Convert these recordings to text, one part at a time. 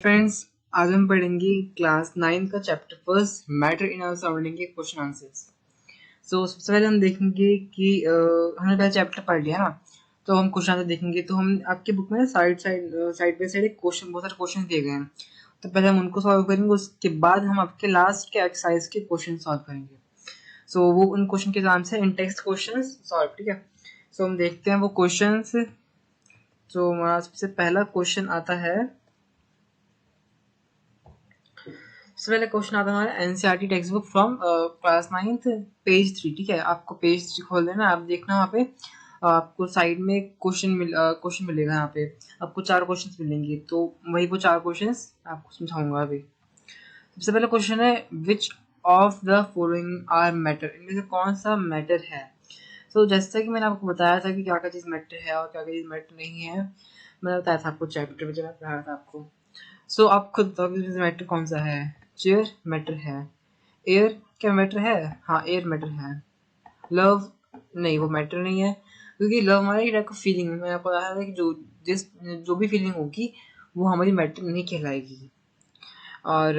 Friends, आज हम पढ़ेंगे क्लास 9 का chapter first matter in our surrounding के क्वेश्चन आंसर्स। सबसे पहले हम देखेंगे कि हमने पहले चैप्टर पढ़ लिया ना, तो हम क्वेश्चन आंसर देखेंगे। तो हम आपके बुक में साइड बाई साइड एक क्वेश्चन, बहुत सारे क्वेश्चन दिए गए हैं, तो पहले हम उनको सॉल्व करेंगे, उसके बाद हम आपके लास्ट के एक्सरसाइज के क्वेश्चन सॉल्व करेंगे। वो उन क्वेश्चन के नाम से इन टेक्स्ट क्वेश्चन सॉल्व, ठीक है। हम देखते हैं वो क्वेश्चन। तो हमारा सबसे पहला क्वेश्चन आता है, सबसे पहले क्वेश्चन आता है हमारा NCERT text book from class 9 page 3, ठीक है। आपको पेज 3 खोल लेना, आप देखना वहाँ पे आपको साइड में क्वेश्चन मिलेगा। यहाँ पे आपको 4 क्वेश्चन मिलेंगे, तो वही वो 4 क्वेश्चन आपको समझाऊंगा अभी। सबसे पहला क्वेश्चन है, which of the following are matter, इनमें से कौन सा मैटर है। जैसा कि मैंने आपको बताया था कि क्या क्या चीज़ मैटर है और क्या क्या चीज़ मैटर नहीं है, मैंने बताया था आपको चैप्टर में जब मैं पढ़ा था आपको। आप खुद बताओ कि मैटर कौन सा है। चेयर मैटर है, एयर क्या मैटर है, हाँ एयर मैटर है। लव नहीं, वो मैटर नहीं है, क्योंकि लव हमारी टाइप का फीलिंग है। मैंने आपको बताया था कि जो भी फीलिंग होगी वो हमारी मैटर नहीं कहलाएगी। और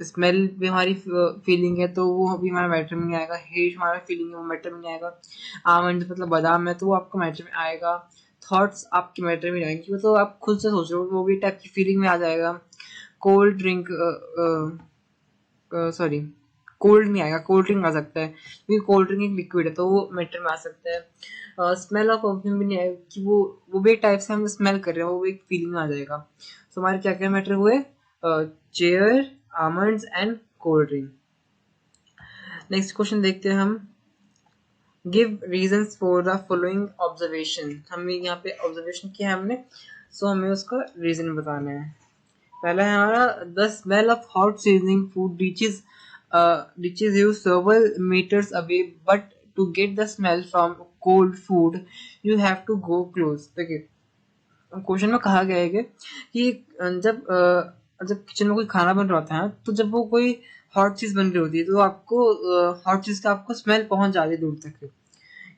स्मेल भी हमारी फीलिंग है, तो वो अभी हमारा मैटर में नहीं आएगा। हेट हमारा फीलिंग है, वो मैटर में नहीं आएगा। आमंड मतलब बादाम है, तो वो आपको मैटर में आएगा। थॉट्स आपके मैटर में आएंगे, तो आप खुद से सोच रहे हो, वो भी टाइप की फीलिंग में आ जाएगा। कोल्ड ड्रिंक, सॉरी कोल्ड नहीं आएगा, कोल्ड ड्रिंक आ सकता है, क्योंकि कोल्ड ड्रिंक एक लिक्विड है, तो वो मैटर में आ सकता है। स्मेल ऑफ परफ्यूम भी नहीं आएगा, कि वो भी एक टाइप से हम स्मेल कर रहे हैं, वो भी एक फीलिंग में आ जाएगा। हमारे क्या क्या मैटर हुए, chair, almonds and cold drink. Next question देखते हैं हम, give reasons for the following observation. हमें यहाँ पे ऑब्जर्वेशन किया है हमने, हमें उसका रीजन बताना है। पहला है हमारा, the smell of hot seasoning food reaches you several meters away, but to get the smell from cold food you have to go close। देखिए, क्वेश्चन में कहा गया है कि जब किचन में कोई खाना बन रहा होता है, तो जब वो कोई हॉट चीज बन रही होती है, तो आपको हॉट चीज का आपको स्मेल पहुंच जाती है दूर तक,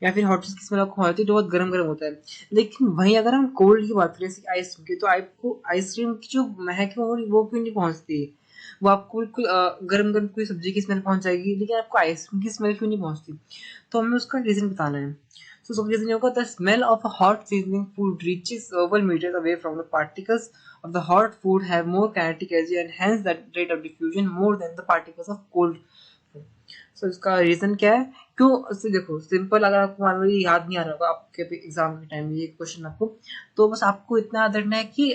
या फिर हॉट चीज की स्मेल आपको होती है, जो बहुत गर्म गर्म होता है। लेकिन वहीं अगर हम कोल्ड की बात करें, जैसे आइसक्रीम की, तो आपको आइसक्रीम की जो महक है वो क्यों नहीं पहुंचती। वो आपको बिल्कुल गर्म गर्म कोई सब्जी की स्मेल पहुंच जाएगी, लेकिन आपको आइसक्रीम की स्मेल क्यों नहीं पहुंचती। तो हमें उसका रीजन बताना है। उसका रीजन होगा, the smell of a hot seasoning food reaches several meters away from the particles of the hot food have more kinetic energy and hence the rate of diffusion more than the particles of cold food। इसका reason क्या है, क्यों। उससे देखो, simple, अगर आपको मान लो ये याद नहीं आ रहा होगा आपके एग्जाम के टाइम में ये क्वेश्चन आपको, तो बस आपको इतना याद रखना है कि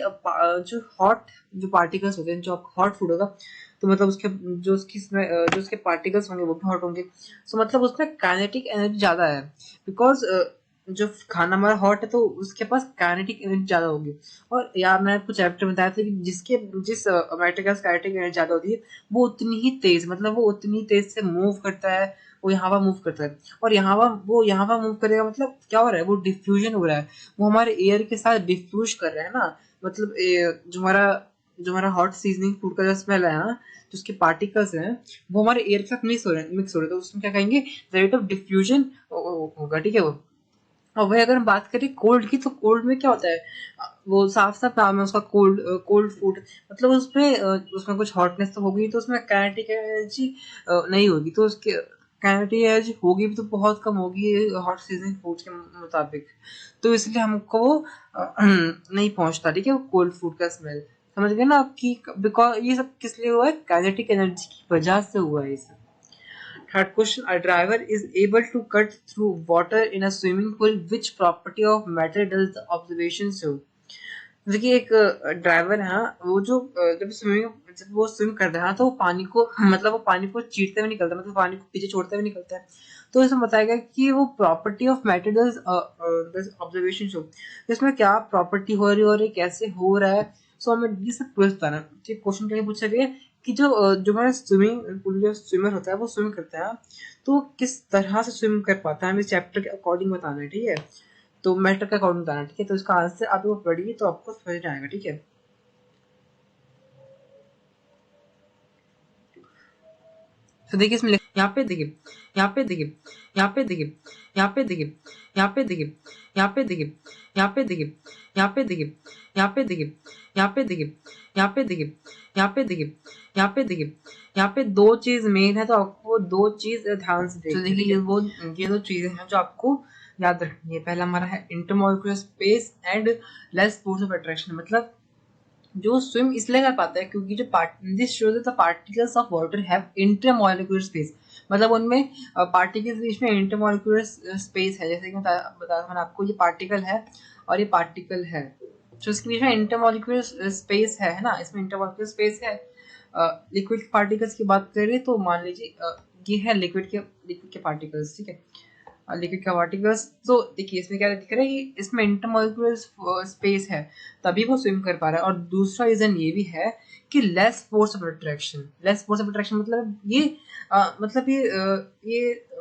जो पार्टिकल्स होते हैं, जो हॉट फूड होगा, तो मतलब उसके पार्टिकल्स होंगे वो भी हॉट होंगे। मतलब उसमें काइनेटिक एनर्जी ज्यादा है, बिकॉज जो खाना हमारा हॉट है, तो उसके पास काइनेटिक एनर्जी ज्यादा होगी। और यार मैंने आपको चैप्टर में बताया था कि जिस मैटर के पास काइनेटिक एनर्जी ज्यादा होती है, वो उतनी ही तेज, मतलब वो उतनी तेज से मूव करता है, वो यहाँ पर मूव करता है। और यहाँ पर मूव करेगा, मतलब क्या हो रहा है, वो डिफ्यूजन हो रहा है, वो हमारे एयर के साथ डिफ्यूज कर रहा है ना। मतलब जो हमारा हॉट सीजनिंग फूड का जो स्मेल है ना, जो उसके पार्टिकल्स हैं, वो हमारे एयर के साथ मिक्स हो रहे हैं, तो उसमें क्या कहेंगे, रेट ऑफ डिफ्यूजन होगा, ठीक है। वो और वही अगर हम बात करें कोल्ड की, तो कोल्ड में क्या होता है, वो साफ साफ नाम है उसका, कोल्ड फूड। मतलब उसमें कुछ हॉटनेस तो होगी, तो उसमें काइनेटिक एनर्जी नहीं होगी, तो उसके काइनेटिक एनर्जी होगी भी तो बहुत कम होगी हॉट सीजनिंग फूड के मुताबिक। तो इसलिए हमको वो नहीं पहुंचता, ठीक है, वो कोल्ड फूड का स्मेल। समझ गए ना आपकी, बिकॉज ये सब किस लिए हुआ है, काइनेटिक एनर्जी की वजह से हुआ है ये सब। Third question, a driver is able to cut through water in a swimming pool. Which property of matter does the observation show? देखिए, एक ड्राइवर है, वो जब वो स्विम करता है, तो वो पानी को मतलब वो पानी को चीरते हुए निकलता है, मतलब पानी को पीछे छोड़ते हुए निकलता है। तो इसमें बताएगा कि वो property of matter does observation show, इसमें क्या प्रॉपर्टी हो रही है और ये कैसे हो रहा है। हमें ये सब बताना है। क्वेश्चन क्या पूछा गया कि जो हमारा जो स्विमर होता है, वो स्विम करता है, तो किस तरह से स्विम कर पाता है, हमें चैप्टर के अकॉर्डिंग बताना है, ठीक है। तो मैटर का अकॉर्डिंग बताना, ठीक है। तो इसका आंसर आप लोग पढ़िए, तो आपको समझ में आएगा, ठीक है। तो देखिए, इसमें यहाँ पे देखिए, यहाँ पे देखिए, यहाँ पे देखिए, यहाँ पे देखिए, यहाँ पे देखिए, यहाँ पे देखिए, यहाँ पे देखिए, यहाँ पे देखिए, यहाँ पे देखिए, यहाँ पे देखिए, यहाँ पे देखिए यहाँ पे देखिए यहाँ पे देखिए यहाँ पे दो चीज मेन है, तो आपको दो चीज ध्यान से देखिए। देखिए ये दो चीजें हैं जो आपको याद रखनी है। पहला हमारा है intermolecular space and less force of attraction. मतलब जो स्विम इसलिए कर पाता है क्योंकि जो this shows the particles of water have intermolecular space. मतलब उनमें पार्टिकल्स बीच में इंटरमॉलिक्यूलर स्पेस है। जैसे कि बताया था मैंने आपको, ये पार्टिकल है और ये पार्टिकल है, तो इसके बीच में इंटरमॉलिक्यूलर स्पेस है ना, इसमें इंटरमॉलिक्यूलर स्पेस है। लिक्विड पार्टिकल्स की बात करें तो मान लीजिए ये है लिक्विड के पार्टिकल्स, ठीक है, लिक्विड के पार्टिकल्स। तो देखिए इसमें क्या दिख रहा है कि इसमें इंटरमॉलिक्यूलर स्पेस है, तभी वो स्विम कर पा रहा है। और दूसरा रीजन ये भी है कि less force of attraction. Less force of attraction मतलब ये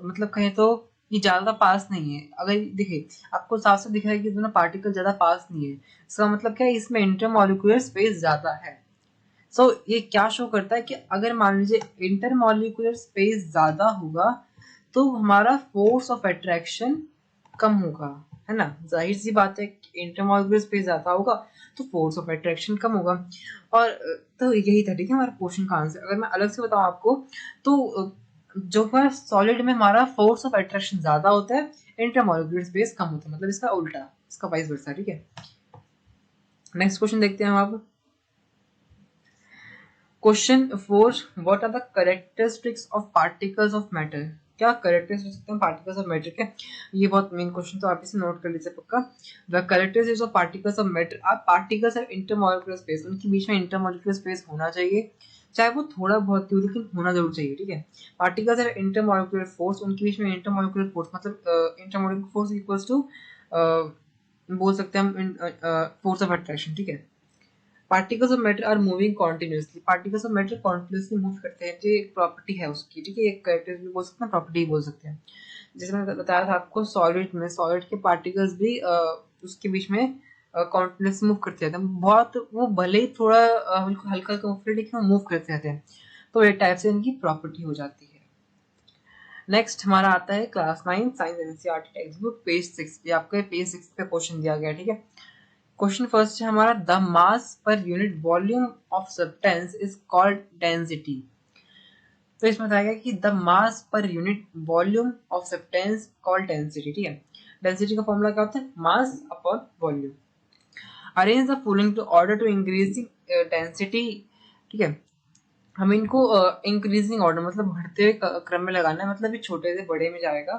मतलब कहें तो ये ज्यादा पास नहीं है। अगर देखिए आपको साफ साफ दिख रहा है कि दोनों पार्टिकल ज्यादा पास नहीं है, इसका मतलब क्या है, इसमें इंटरमॉलिक्यूलर स्पेस ज्यादा है। सो ये क्या शो करता है कि अगर मान लीजिए इंटरमॉलिक्यूलर स्पेस ज्यादा होगा तो हमारा फोर्स ऑफ अट्रैक्शन कम होगा, है ना। जाहिर सी बात है, इंटरमॉलिक्यूलर स्पेस ज्यादा होगा तो फोर्स ऑफ अट्रैक्शन कम होगा। और तो यही था, ठीक है, हमारा क्वेश्चन का आंसर। अगर मैं अलग से बताऊं आपको तो जो हमारा सॉलिड में हमारा फोर्स ऑफ अट्रैक्शन ज्यादा होता है, इंटरमॉलिक्यूलर स्पेस कम होता है। मतलब इसका उल्टा, इसका वाइस वर्सा, ठीक है। नेक्स्ट क्वेश्चन देखते हैं हम अब। Question 4, what are the characteristics of particles of matter. क्या कैरेक्टरिस्टिक्स हैं पार्टिकल्स ऑफ मैटर के? ये बहुत मेन क्वेश्चन, तो आप इसे नोट कर लीजिए पक्का। The characteristics of particles of matter are particles of intermolecular space. उनके बीच में इंटरमॉलिक्यूलर स्पेस होना चाहिए, चाहे वो थोड़ा बहुत ही हो, लेकिन होना जरूर चाहिए, ठीक है। पार्टिकल्स ऑफ इंटरमॉलिक्यूलर फोर्स, उनके बीच में इंटरमॉलिक्यूलर फोर्स मतलब इंटरमॉलिक्यूलर फोर्स इक्वल्स टू बोल सकते हैं हम फोर्स ऑफ अट्रैक्शन, ठीक है। Particles of matter are moving continuously. Particles of matter continuously move करते हैं, जो एक प्रॉपर्टी है उसकी, ठीक है, एक कैरेक्टर भी बोल सकते हैं, प्रॉपर्टी बोल सकते हैं। जैसे मैंने बताया था आपको, सॉलिड में सॉलिड के पार्टिकल्स भी उसके बीच में कॉन्टिन्यूसली मूव करते रहते हैं। बहुत वो भले ही थोड़ा हल्का हल्का मूव करे, लेकिन वो मूव करते रहते हैं, तो एक टाइप से इनकी प्रॉपर्टी हो जाती है। नेक्स्ट हमारा आता है class 9 science NCERT text book page 6 पे। आपको पेज 6 पे क्वेश्चन दिया गया है, ठीक है। क्वेश्चन फर्स्ट है हमारा, the mass per unit volume of substance is called density. तो इसमें बताया गया कि the mass per unit volume of substance called density, ठीक है। डेंसिटी का फॉर्मूला क्या होता है, mass upon volume. Arrange the following to order to increasing density, ठीक है। हम इनको इंक्रीजिंग ऑर्डर मतलब बढ़ते हुए क्रम में लगाना है, मतलब ये छोटे से बड़े में जाएगा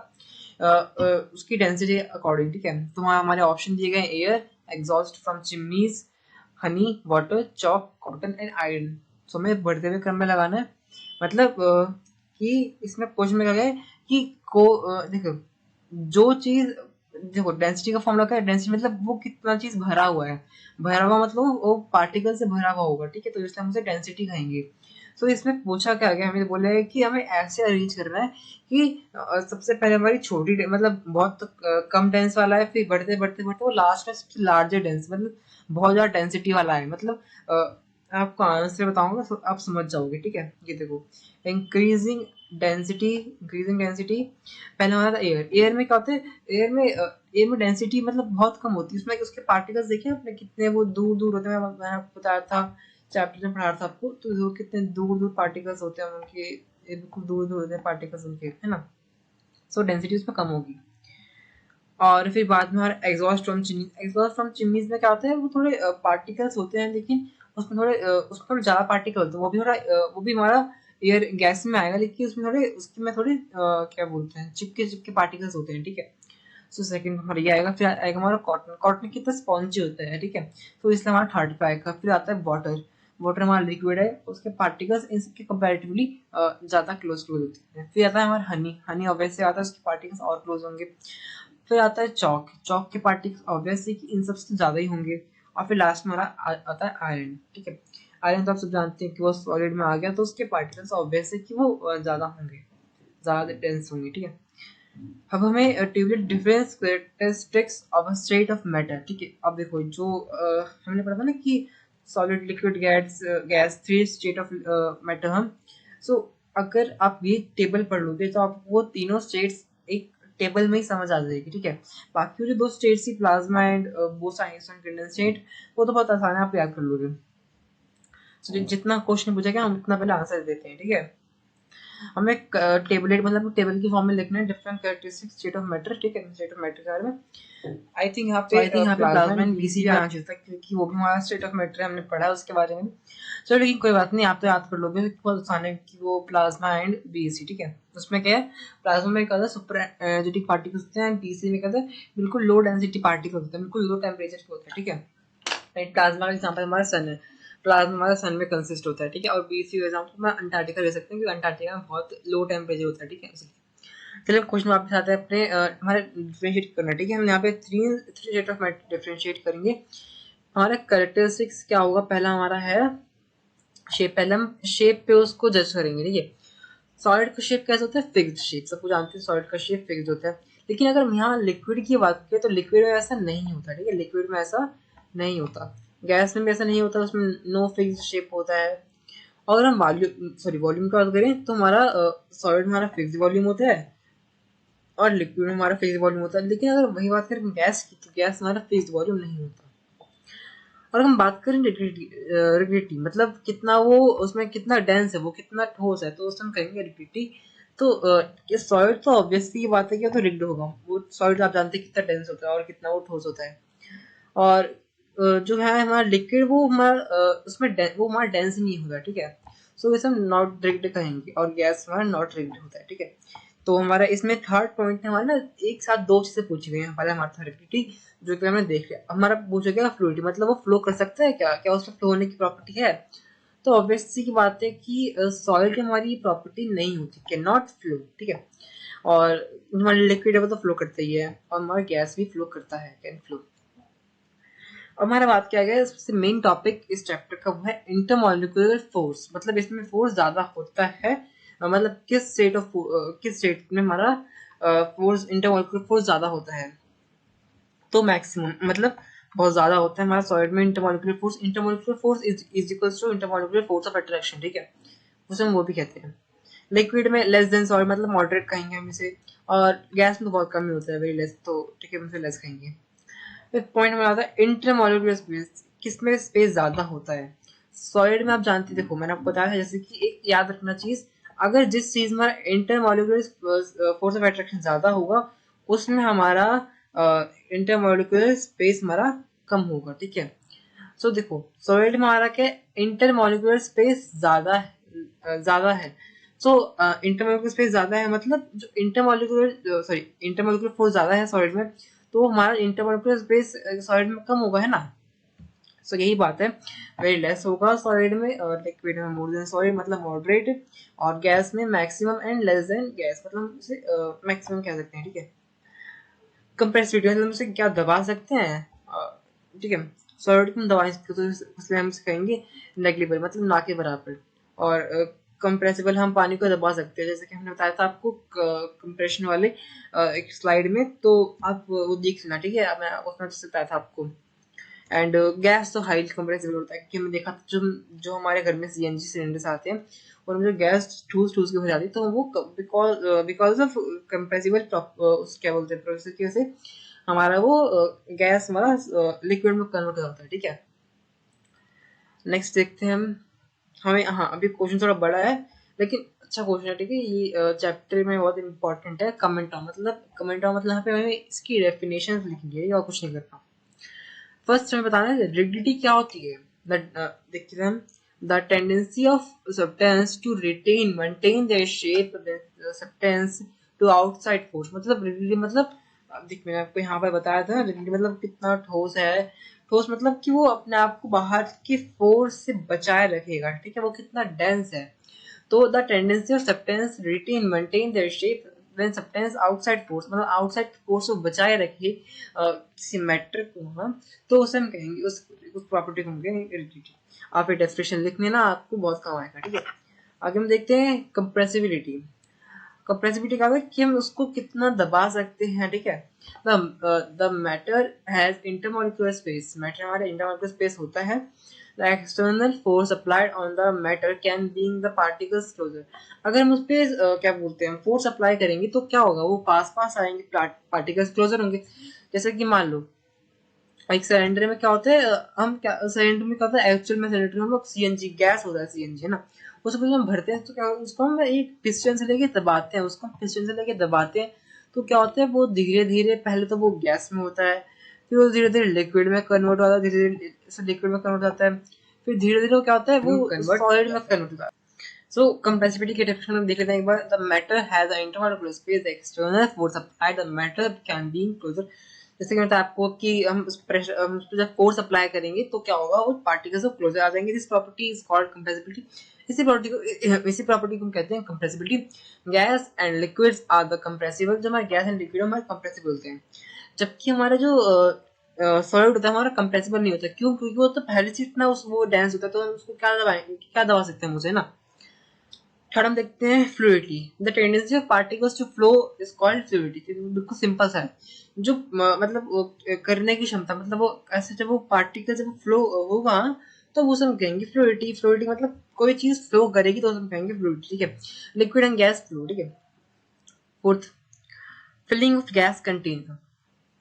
उसकी डेंसिटी अकॉर्डिंग, ठीक है। तो वहाँ हमारे ऑप्शन दिए गए, air, exhaust from chimneys, honey, water, chalk, cotton and iron. So हमें बढ़ते हुए क्रम में लगाना है। मतलब कि इसमें क्वेश्चन में क्या है कि देखो जो चीज, देखो डेंसिटी का फॉर्मूला क्या है, डेंसिटी मतलब वो कितना चीज भरा हुआ है। भरा हुआ मतलब वो पार्टिकल से भरा हुआ होगा, ठीक है, तो इसलिए हम उसे डेंसिटी कहेंगे। तो इसमें पूछा क्या गया, हमें बोला है कि हमें ऐसे अरेंज करना है कि सबसे पहले हमारी छोटी मतलब बहुत कम डेंस वाला है, फिर बढ़ते बढ़ते बढ़ते वो लास्ट में सबसे लार्जर डेंस मतलब बहुत ज्यादा डेंसिटी वाला है। मतलब आपको आंसर बताऊंगा तो आप समझ जाओगे, ठीक है। ये देखो, इंक्रीजिंग डेंसिटी पहले हमारा था एयर। एयर में क्या होता है, एयर में डेंसिटी मतलब बहुत कम होती है, उसमें उसके पार्टिकल्स देखे आपने कितने वो दूर दूर होते हैं। मैंने आपको बताया था चैप्टर में पढ़ा था आपको, तो कितने दूर दूर पार्टिकल्स होते हैं उनके, बिल्कुल दूर दूर होते हैं पार्टिकल्स उनके, है ना। सो डेंसिटी उसमें कम होगी। और फिर बाद में हमारा exhaust from chimneys. Exhaust from chimneys में क्या होता है, वो थोड़े पार्टिकल्स होते हैं, लेकिन उसमें थोड़े ज्यादा पार्टिकल होते हैं। वो भी थोड़ा वो भी हमारा एयर गैस में आएगा, लेकिन उसमें थोड़े उसमें थोड़े क्या बोलते हैं, चिपके चिपके पार्टिकल्स होते हैं, ठीक है। सो सेकंड हमारा ये आएगा। फिर आएगा हमारा कॉटन। कॉटन कितना स्पॉन्जी होता है, ठीक है, तो इसलिए हमारा थर्ड पे आएगा। फिर आता है वाटर। वाटर हमारा लिक्विड है, उसके पार्टिकल्स इसके कंपैरेटिवली ज्यादा क्लोज क्लोज होते हैं। फिर आता है हमारा हनी। हनी ऑब्वियसली आता है, उसके पार्टिकल्स और क्लोज होंगे। फिर आता है चौक। चौक के पार्टिकल्स ऑब्वियसली इन सबसे ज्यादा ही होंगे। और फिर लास्ट में हमारा आता है आयरन, ठीक है। आयरन तो आप सब जानते हैं कि वो सॉलिड में आ गया, तो उसके पार्टिकल्स ऑब्वियसली कि वो ज्यादा होंगे, ज्यादा डेंस होंगे, ठीक है। अब हमें tubular difference characteristics of a state of matter, ठीक है। अब देखो जो हमने पढ़ा था ना कि solid, liquid, gas, three state of matter हम। सो अगर आप ये टेबल पढ़ लोगे तो आप वो तीनों स्टेट्स एक टेबल में ही समझ आ जाएगी, ठीक है। बाकी जो दो स्टेट्स थी, plasma and boss Einstein condensate, वो तो बहुत आसान है, आप याद कर लोगे। So, जितना क्वेश्चन पूछेगा हम उतना पहले आंसर देते हैं, ठीक है। हमें टेबलेट मतलब टेबल की फॉर्म में लिखना है different characteristic state of matter, ठीक है, स्टेट ऑफ मैटर के बारे में। आई थिंक यहाँ पे प्लाज्मा एंड बीसी भी आना चाहिए था, क्योंकि वो भी हमारा स्टेट ऑफ मैटर है, हमने पढ़ा है उसके बारे में। चलो लेकिन कोई बात नहीं, आप तो याद कर लोगे, बहुत आसान है कि वो प्लाज्मा एंड बीसी, ठीक है। उसमें क्या है, प्लाज्मा में कहता है सुपर एनर्जेटिक पार्टिकल्स होते हैं, बीसी में कहता है बिल्कुल लो डेंसिटी पार्टिकल होते हैं, बिल्कुल लो टेम्परेचर के होते हैं, ठीक है। प्लाज्मा का एग्जाम्पल हमारा सन है, प्लाज्मा हमारा सन में कंसिस्ट होता है, ठीक है। और बीसी का एग्जाम्पल में अंटार्कटिका ले सकते हैं, क्योंकि अंटार्कटिका में बहुत लो टेम्परेचर होता है, ठीक है, इसलिए। चलिए क्वेश्चन वापस आते हैं अपने हमारे डिफरेंशिएट करना, ठीक है। हम यहाँ पे थ्री सेट ऑफ डिफरेंशिएट करेंगे। हमारा कैरेक्टरिस्टिक्स क्या होगा, पहला हमारा है शेप, पहले हम शेप पे उसको जज करेंगे, ठीक है। सॉलिड का शेप कैसा होता है, फिक्स्ड शेप, सबको जानते हैं सॉलिड का शेप फिक्स्ड होता है। लेकिन अगर हम यहाँ लिक्विड की बात करें तो लिक्विड में ऐसा नहीं होता, ठीक है, लिक्विड में ऐसा नहीं होता, गैस में भी ऐसा नहीं होता, उसमें नो फिक्स्ड शेप होता है। और हम वॉल्यूम की बात करें तो हमारा सॉलिड हमारा फिक्स्ड वॉल्यूम होता है और लिक्विड में हमारा फिक्स्ड वॉल्यूम होता है। लेकिन अगर वही बात करें गैस की तो गैस हमारा फिक्स्ड वॉल्यूम नहीं होता। और हम बात करें रिगिडिटी मतलब कितना वो उसमें कितना डेंस है, वो कितना ठोस है, तो उसमें हम कहेंगे रिगिडिटी। तो ये सॉलिड तो ऑब्वियसली ये बात है कि तो रिग्ड होगा, वो सॉलिड आप जानते हैं कितना डेंस होता है और कितना वो ठोस होता है। और जो है हमारा लिक्विड वो हमारा उसमें वो हमारा डेंस नहीं होता, ठीक है। सो इसे हम नॉट रिग्ड कहेंगे, और गैस हमारा नॉट रिग्ड होता है, ठीक है। तो हमारा इसमें थर्ड पॉइंट है हमारा ना, एक साथ दो चीजें पूछी गई हैं। पहले हमारा था रिगिडिटी, जो कि हमने देख लिया। हमारा पूछा गया फ्लूइडिटी, मतलब वो फ्लो कर सकता है क्या, क्या उसमें फ्लो होने की प्रॉपर्टी है। तो ऑब्वियसली की बात है कि सॉइल की हमारी प्रॉपर्टी नहीं होती, कैन नॉट फ्लो, ठीक है। और हमारा लिक्विड है वो तो फ्लो करता ही है, और हमारा गैस भी फ्लो करता है, कैन फ्लो। अब हमारा बात क्या है, सबसे मेन टॉपिक इस चैप्टर का वो है इंटरमॉलिक्यूलर फोर्स, मतलब इसमें फोर्स ज्यादा होता है, मतलब किस स्टेट में हमारा फोर्स इंटरमॉलिक्यूलर फोर्स ज्यादा होता है। तो मैक्सिमम मतलब बहुत ज्यादा होता है हमारा सॉलिड में intermolecular force is equals to intermolecular force of attraction, ठीक है, उसे हम वो भी कहते हैं। लिक्विड में लेस देन सॉलिड मतलब मॉडरेट कहेंगे हम इसे, और गैस में तो बहुत कम ही होता है, वेरी लेस, तो ठीक है हम इसे लेस कहेंगे। एक पॉइंट में आता है इंटरमॉलिक्यूलर स्पेस, किसमें स्पेस ज्यादा होता है। सॉलिड में आप जानते, देखो मैंने आपको बताया जैसे कि एक याद रखना चीज, अगर जिस चीज में इंटरमॉलिक्यूलर फोर्स ऑफ अट्रैक्शन ज्यादा होगा उसमें हमारा इंटरमॉलिक्यूलर स्पेस हमारा कम होगा, ठीक है। सो देखो सॉलिड में हमारा क्या, इंटरमॉलिक्यूलर स्पेस ज्यादा है। सो इंटरमॉलिक्यूलर स्पेस ज्यादा है, मतलब जो इंटरमॉलिक्यूलर फोर्स ज्यादा है सॉलिड में, तो हमारा इंटरमॉलिक्यूलर स्पेस सॉलिड में कम होगा, है ना। सो यही बात है, वेरी लेस होगा सॉलिड में, और लिक्विड में मोर देन सॉलिड मतलब मॉडरेट, और गैस में maximum and less than gas मतलब उसे मैक्सिमम कह सकते हैं, ठीक है। कंप्रेसिविटी मतलब उसे क्या दबा सकते हैं, ठीक है। सॉलिड को हम दबा सकते हैं, तो इसलिए हम इसे कहेंगे नेग्लिजिबल मतलब ना के बराबर। और कंप्रेसिबल हम पानी को दबा सकते हैं, जैसे कि हमने बताया था आपको कंप्रेशन वाले एक स्लाइड में, तो आप वो देख लेना, ठीक है, मैं उसमें बताया था आपको। एंड गैस तो हाईली कंप्रेसिबल होता है, क्योंकि हमने देखा था जो हमारे घर में सीएनजी सिलेंडर्स आते हैं और जो गैस ठूस ठूस के हो जाती है, तो वो बिकॉज ऑफ कंप्रेसिबल क्या बोलते हैं प्रोसेस की वजह से हमारा वो गैस हमारा लिक्विड में कन्वर्ट हो जाता है, ठीक है। नेक्स्ट देखते हैं हम, हमें हाँ अभी क्वेश्चन थोड़ा बड़ा है लेकिन अच्छा क्वेश्चन है, ठीक है। ये चैप्टर में बहुत इंपॉर्टेंट है। कमेंटा मतलब यहाँ पे हमें इसकी डेफिनेशन लिखनी है और कुछ नहीं करना। फर्स्ट हमें बताना है रिगिडिटी क्या होती है। देखते हैं हम, the tendency of substance to retain maintain their shape substance to outside force, मतलब रिगिडिटी मतलब देख मैंने आपको यहाँ पर बताया था, रिगिडिटी मतलब कितना ठोस है, ठोस मतलब कि वो अपने आप को बाहर के फोर्स से बचाए रखेगा, ठीक है, वो कितना डेंस है। तो the tendency of substance retain maintain their shape when substance outside force, मतलब आउटसाइड फोर्स को बचाए रखे किसी मैटर को, हाँ, तो उसे हम कहेंगे उस प्रॉपर्टी को हम कहेंगे रिजिडिटी। आप ये डेफिनेशन लिखने ना आपको बहुत काम आएगा, ठीक है। आगे हम देखते हैं कंप्रेसिबिलिटी। कंप्रेसिबिलिटी का कि हम उसको कितना दबा सकते हैं, ठीक है। The matter has intermolecular space, matter हमारे इंटरमॉलिक्यूलर स्पेस होता है। The external force applied on the matter can bring the particles closer. अगर हम उस पर क्या बोलते हैं फोर्स अप्लाई करेंगे तो क्या होगा, वो पास पास आएंगे, पार्टिकल्स क्लोजर होंगे। जैसे कि मान लो एक सिलेंडर में क्या होता है, हम क्या सिलेंडर में क्या होता है, एक्चुअल में सिलेंडर में हम लोग सीएनजी गैस होता है, सीएनजी है ना, उसको जब हम भरते हैं तो क्या उसको हम एक पिस्टन से लेके दबाते हैं, उसको पिस्टन से लेके दबाते हैं, तो क्या होता है वो धीरे धीरे पहले तो वो गैस में होता है, फिर वो धीरे धीरे लिक्विड में कन्वर्ट होता है, धीरे धीरे लिक्विड में कन्वर्ट होता है, फिर धीरे धीरे वो क्या होता है वो सॉलिड में कन्वर्ट होता है। So compressibility के definition हम देख लेते हैं एक बार। The matter has an internal closed space. The external force applied the matter can be closer. जैसे कि मतलब आपको कि हम उस प्रेशर हम उस पर जब फोर्स अप्लाई करेंगे तो क्या होगा, वो पार्टिकल्स क्लोजर आ जाएंगे। This property is called compressibility. इसी प्रॉपर्टी को हम कहते हैं compressibility. Gas and liquids are the compressible. जो हमारे गैस एंड लिक्विड हमारे कंप्रेसिबल होते हैं, जबकि हमारा जो सॉलिड होता है हमारा कंप्रेसिबल नहीं होता। क्यों? क्योंकि वो तो पहले से इतना वो डेंस होता है, तो हम उसको क्या दबाएंगे, क्या दबा सकते हैं उसे ना। थर्ड हम देखते हैं fluidity. The tendency of particles to flow is called fluidity. बिल्कुल सिंपल सा है, जो मतलब करने की क्षमता, मतलब वो ऐसे जब वो पार्टिकल जब फ्लो होगा तो वो सब कहेंगे फ्लूइडिटी। फ्लूइडिटी मतलब कोई चीज फ्लो करेगी तो हम कहेंगे फ्लूइडिटी, ठीक है। लिक्विड एंड गैस फ्लो, ठीक है। Fourth, filling of gas container,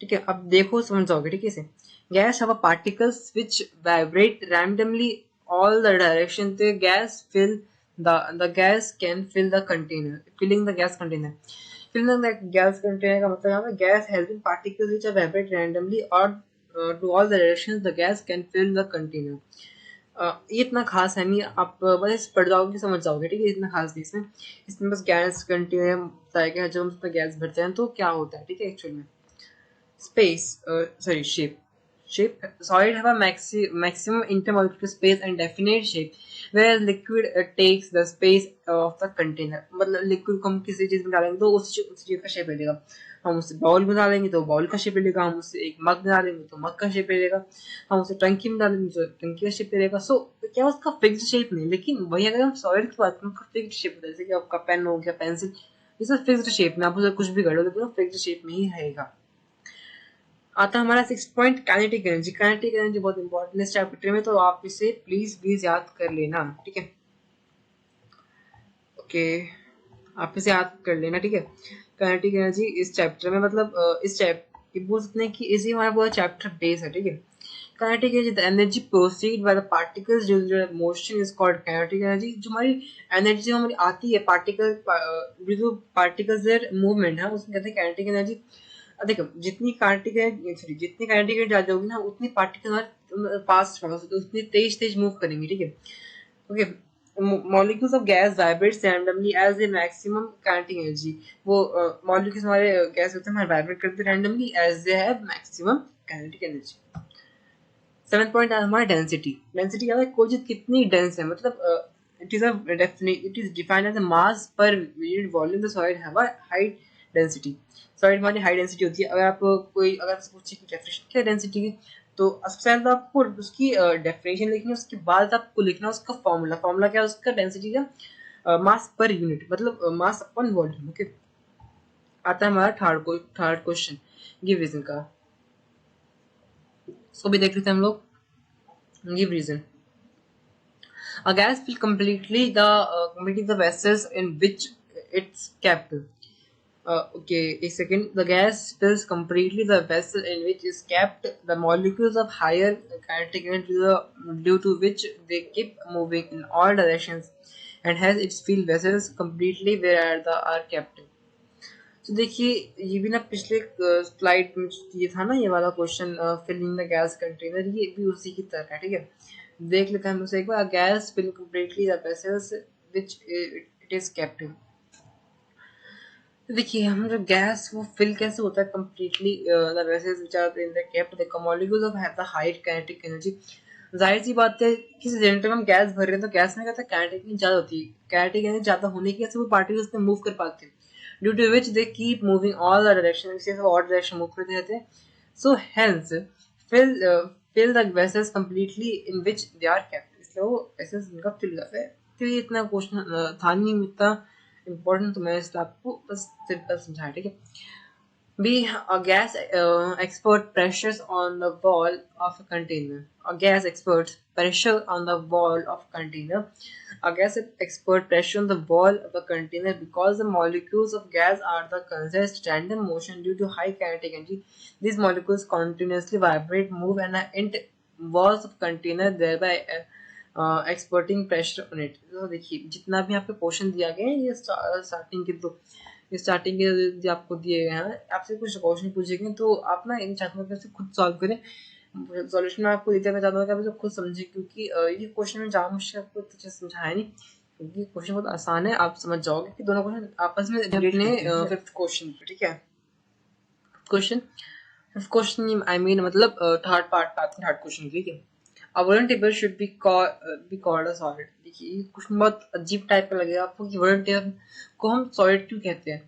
ठीक है। अब देखो समझ जाओगे, ठीक है इसे। Gas have particles which vibrate randomly all the direction. The gas fill the gas can fill the container. Filling the gas container, filling the gas container का मतलब यहाँ पे gas has been particles which are vibrate randomly or to all the directions. The gas can fill the container. ये इतना खास है नहीं, आप बस पढ़ जाओगे समझ जाओगे, ठीक है। इतना खास नहीं इसमें बस गैस कंटेनर बताया गया, जब हम उसमें गैस भरते हैं तो क्या होता है, ठीक है। एक्चुअल में space, sorry, shape. Solid have a maximum intermolecular space and definite shape, whereas liquid takes the space of the container. मतलब लिक्विड को हम किसी चीज में डालेंगे तो उस चीज का शेप मिलेगा। हम उसे बाउल में डालेंगे तो बाउल का शेप मिलेगा, हम उसे एक मग में डालेंगे तो मग का शेप मिलेगा, हम उसे टंकी में डालेंगे तो टंकी का शेप मिलेगा। सो क्या उसका फिक्स्ड शेप नहीं, लेकिन वही अगर हम सॉलिड की बात करें उसका फिक्स्ड शेप होता है। जैसे कि आपका पेन हो गया, पेंसिल, ये सब फिक्स्ड शेप में, आप उसे कुछ भी कर लो तो फिक्स्ड शेप में ही रहेगा। आता है हमारा 6 point kinetic energy. Kinetic energy बहुत इंपॉर्टेंट है इस चैप्टर में, तो आप इसे प्लीज याद कर लेना, ठीक है। ओके, आप इसे याद कर लेना, ठीक है। काइनेटिक एनर्जी इस चैप्टर में मतलब इस चैप्टर बोल सकते हैं कि इसी हमारा पूरा चैप्टर बेस है, ठीक है। Kinetic energy, the energy proceed by the particles during motion is called kinetic energy. जो हमारी एनर्जी हमारी आती है पार्टिकल, जो पार्टिकल्स देयर मूवमेंट है उसमें कहते हैं काइनेटिक एनर्जी। देखो जितनी काइनेटिक एनर्जी, जितनी काइनेटिक एनर्जी ज्यादा होगी ना, उतनी पार्टिकल हमारे पास उतनी तेज मूव करेंगे, ठीक है। Okay, molecules of gas vibrates randomly as a maximum kinetic energy. वो molecules हमारे गैस होते हैं, हमारे वाइब्रेट करते randomly as they have maximum kinetic energy. 7th point है हमारा डेंसिटी। डेंसिटी क्या है, कोई चीज कितनी डेंस है, मतलब it is defined as a mass per unit volume. The solid have a high density. Solid हमारी हाई डेंसिटी होती है। अगर आप कोई अगर पूछे कि डेफिनेशन क्या डेंसिटी की, तो सबसे पहले तो आपको उसकी डेफिनेशन लिखनी है, उसके बाद आपको लिखना है उसका फॉर्मूला। फॉर्मूला क्या है उसका, डेंसिटी का मास पर यूनिट, मतलब मास अपन वॉल्यूम। ओके, आता है हमारा थर्ड क्वेश्चन गिव रीजन का। इसको भी देख लेते हैं हम लोग। Give reason. A gas fills completely the vessels in which it's kept. Okay, a second. The gas fills completely the vessel in which is kept. The molecules of higher kinetic energy due to which they keep moving in all directions and has its filled vessels completely where the are kept. तो देखिए ये भी ना पिछले slide में ये था ना, ये वाला question filling the gas container, ये भी उसी की तरह है, ठीक है। देख लेते हैं हम उसे एक बार। Gas fill completely the vessels which it is kept. देखिए हम जो गैस वो फिल कैसे होता है completely the vessels which are in the kept the molecules of have the high kinetic energy. जाहिर सी बात है किसी सिलेंडर में हम गैस भर रहे हैं तो गैस में कहता है काइनेटिक एनर्जी ज्यादा होती है। काइनेटिक एनर्जी ज्यादा होने की वजह से वो पार्टिकल्स में मूव कर पाते हैं, due to which they keep moving all the direction, इसे ऑल डायरेक्शन मूव करते रहते हैं। So hence fill fill the vessels completely in which they are kept, इसलिए वो वेसल्स उनका फिल जाता है। तो ये इतना क्वेश्चन था नहीं, इतना इम्पोर्टेंट, तो मैं इसलिए आपको बस सिंपल समझाया, ठीक है। B. A gas expert pressures on the wall of a container. A gas expert pressure on the wall of container. A gas expert pressure on the wall of a container because the molecules of gas are the consist random motion due to high kinetic energy. These molecules continuously vibrate, move, and int walls of container, thereby exerting pressure on it. तो देखिए जितना भी आपको question दिया गया है ये starting के जो आपको दिए गए हैं आपसे कुछ क्वेश्चन पूछे गए तो आप ना इन चाहता हूँ खुद सॉल्व करें। सॉल्यूशन में आपको देते मैं चाहता हूँ कि आप इसे खुद समझें क्योंकि ये क्वेश्चन में जहाँ मुझे आपको अच्छे से समझाया नहीं क्योंकि क्वेश्चन बहुत आसान है, आप समझ जाओगे कि दोनों क्वेश्चन आपस में रिलेटेड हैं। फिफ्थ क्वेश्चन पे ठीक है, question fifth question I mean मतलब थर्ड पार्ट का थर्ड क्वेश्चन ठीक है। A wooden table should be called a solid। देखिए क्वेश्चन बहुत अजीब टाइप का लगेगा आपको कि वुडन टेबल को हम सॉलिड क्यों कहते हैं,